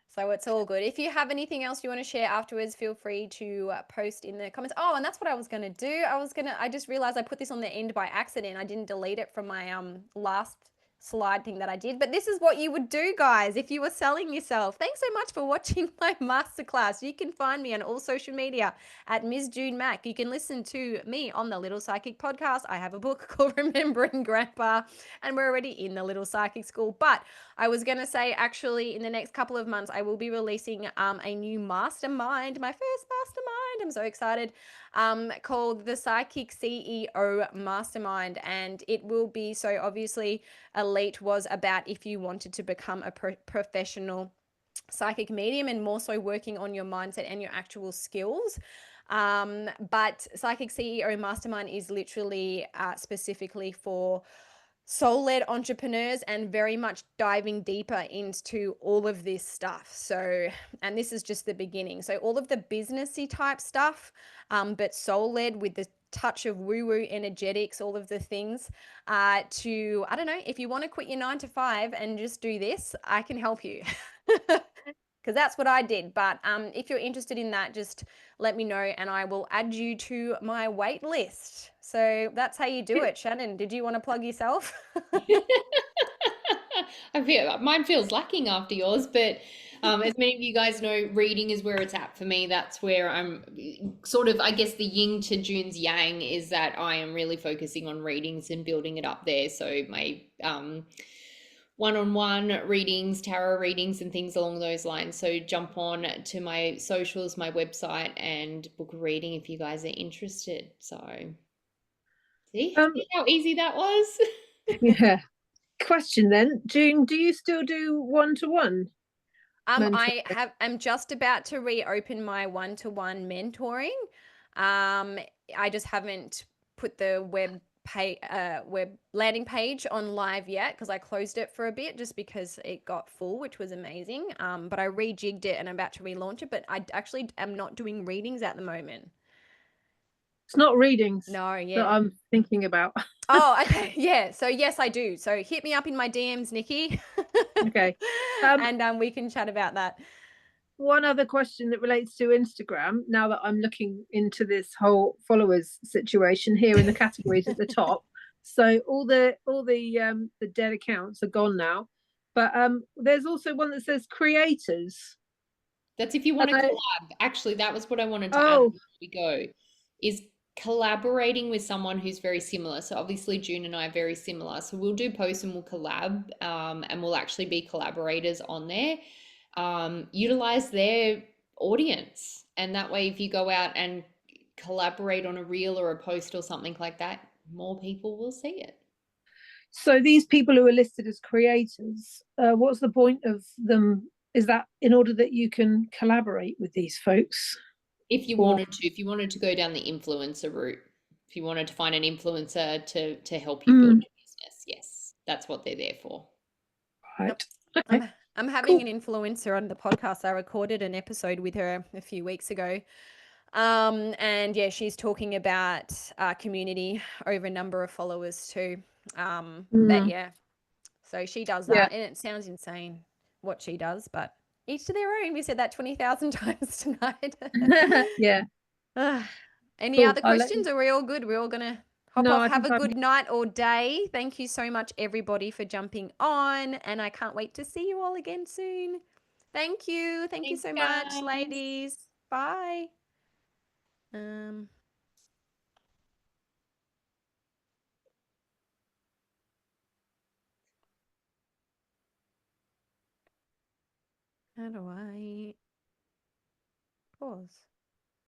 So it's all good. If you have anything else you want to share afterwards, feel free to post in the comments. Oh, and that's what I was going to do. I just realized I put this on the end by accident. I didn't delete it from my last slide thing that I did, but this is what you would do, guys, if you were selling yourself. Thanks so much for watching my masterclass. You can find me on all social media at Ms. June Mack. You can listen to me on the Little Psychic podcast. I have a book called Remembering Grandpa, and we're already in the Little Psychic School. But I was going to say, actually, in the next couple of months, I will be releasing a new mastermind, my first mastermind. I'm so excited, called the Psychic CEO Mastermind. And it will be, so obviously, Elite was about if you wanted to become a professional psychic medium and more so working on your mindset and your actual skills. But Psychic CEO Mastermind is literally specifically for soul-led entrepreneurs and very much diving deeper into all of this stuff. So, and this is just the beginning. So all of the businessy type stuff, but soul-led with the touch of woo-woo energetics, all of the things I don't know, if you want to quit your 9 to 5 and just do this, I can help you. Because that's what I did. But if you're interested in that, just let me know and I will add you to my wait list. So that's how you do it. Shannon, did you want to plug yourself? I feel mine feels lacking after yours, but as many of you guys know, reading is where it's at for me. That's where I'm sort of, I guess, the yin to June's yang is that I am really focusing on readings and building it up there. So my one-on-one readings, tarot readings, and things along those lines. So jump on to my socials, my website, and book a reading if you guys are interested. So see how easy that was? Yeah. Question then, June, do you still do one-to-one? I'm just about to reopen my one-to-one mentoring. I just haven't put the landing page on live yet because I closed it for a bit just because it got full, which was amazing. But I rejigged it and I'm about to relaunch it. But I actually am not doing readings at the moment. It's not readings No, that yeah. I'm thinking about. Oh, okay. Yeah. So yes, I do. So hit me up in my DMs, Nikki. Okay. And we can chat about that. One other question that relates to Instagram, now that I'm looking into this whole followers situation here in the categories at the top. So all the dead accounts are gone now. But there's also one that says creators. That's if you want to Uh, collab. Actually, that was what I wanted to add oh, before we go, is collaborating with someone who's very similar. So obviously June and I are very similar. So we'll do posts and we'll collab, and we'll actually be collaborators on there. Utilize their audience. And that way, if you go out and collaborate on a reel or a post or something like that, more people will see it. so these people who are listed as creators, what's the point of them? Is that in order that you can collaborate with these folks? If you Or wanted to, if you wanted to go down the influencer route, if you wanted to find an influencer to help you build your business, yes, that's what they're there for. right. Okay. I'm having Cool. an influencer on the podcast. I recorded an episode with her a few weeks ago. And yeah, she's talking about community over a number of followers too. But yeah, so she does Yeah. that, and it sounds insane what she does, but each to their own. We said that 20,000 times tonight. Yeah. Any Cool. other I'll let you. questions? Are we all good? We're all gonna hop No, off. I Have think a I'm. good night or day. Thank you so much, everybody, for jumping on, and I can't wait to see you all again soon. Thank you. Thank you Thanks, so much, guys. ladies. Bye. How do I pause?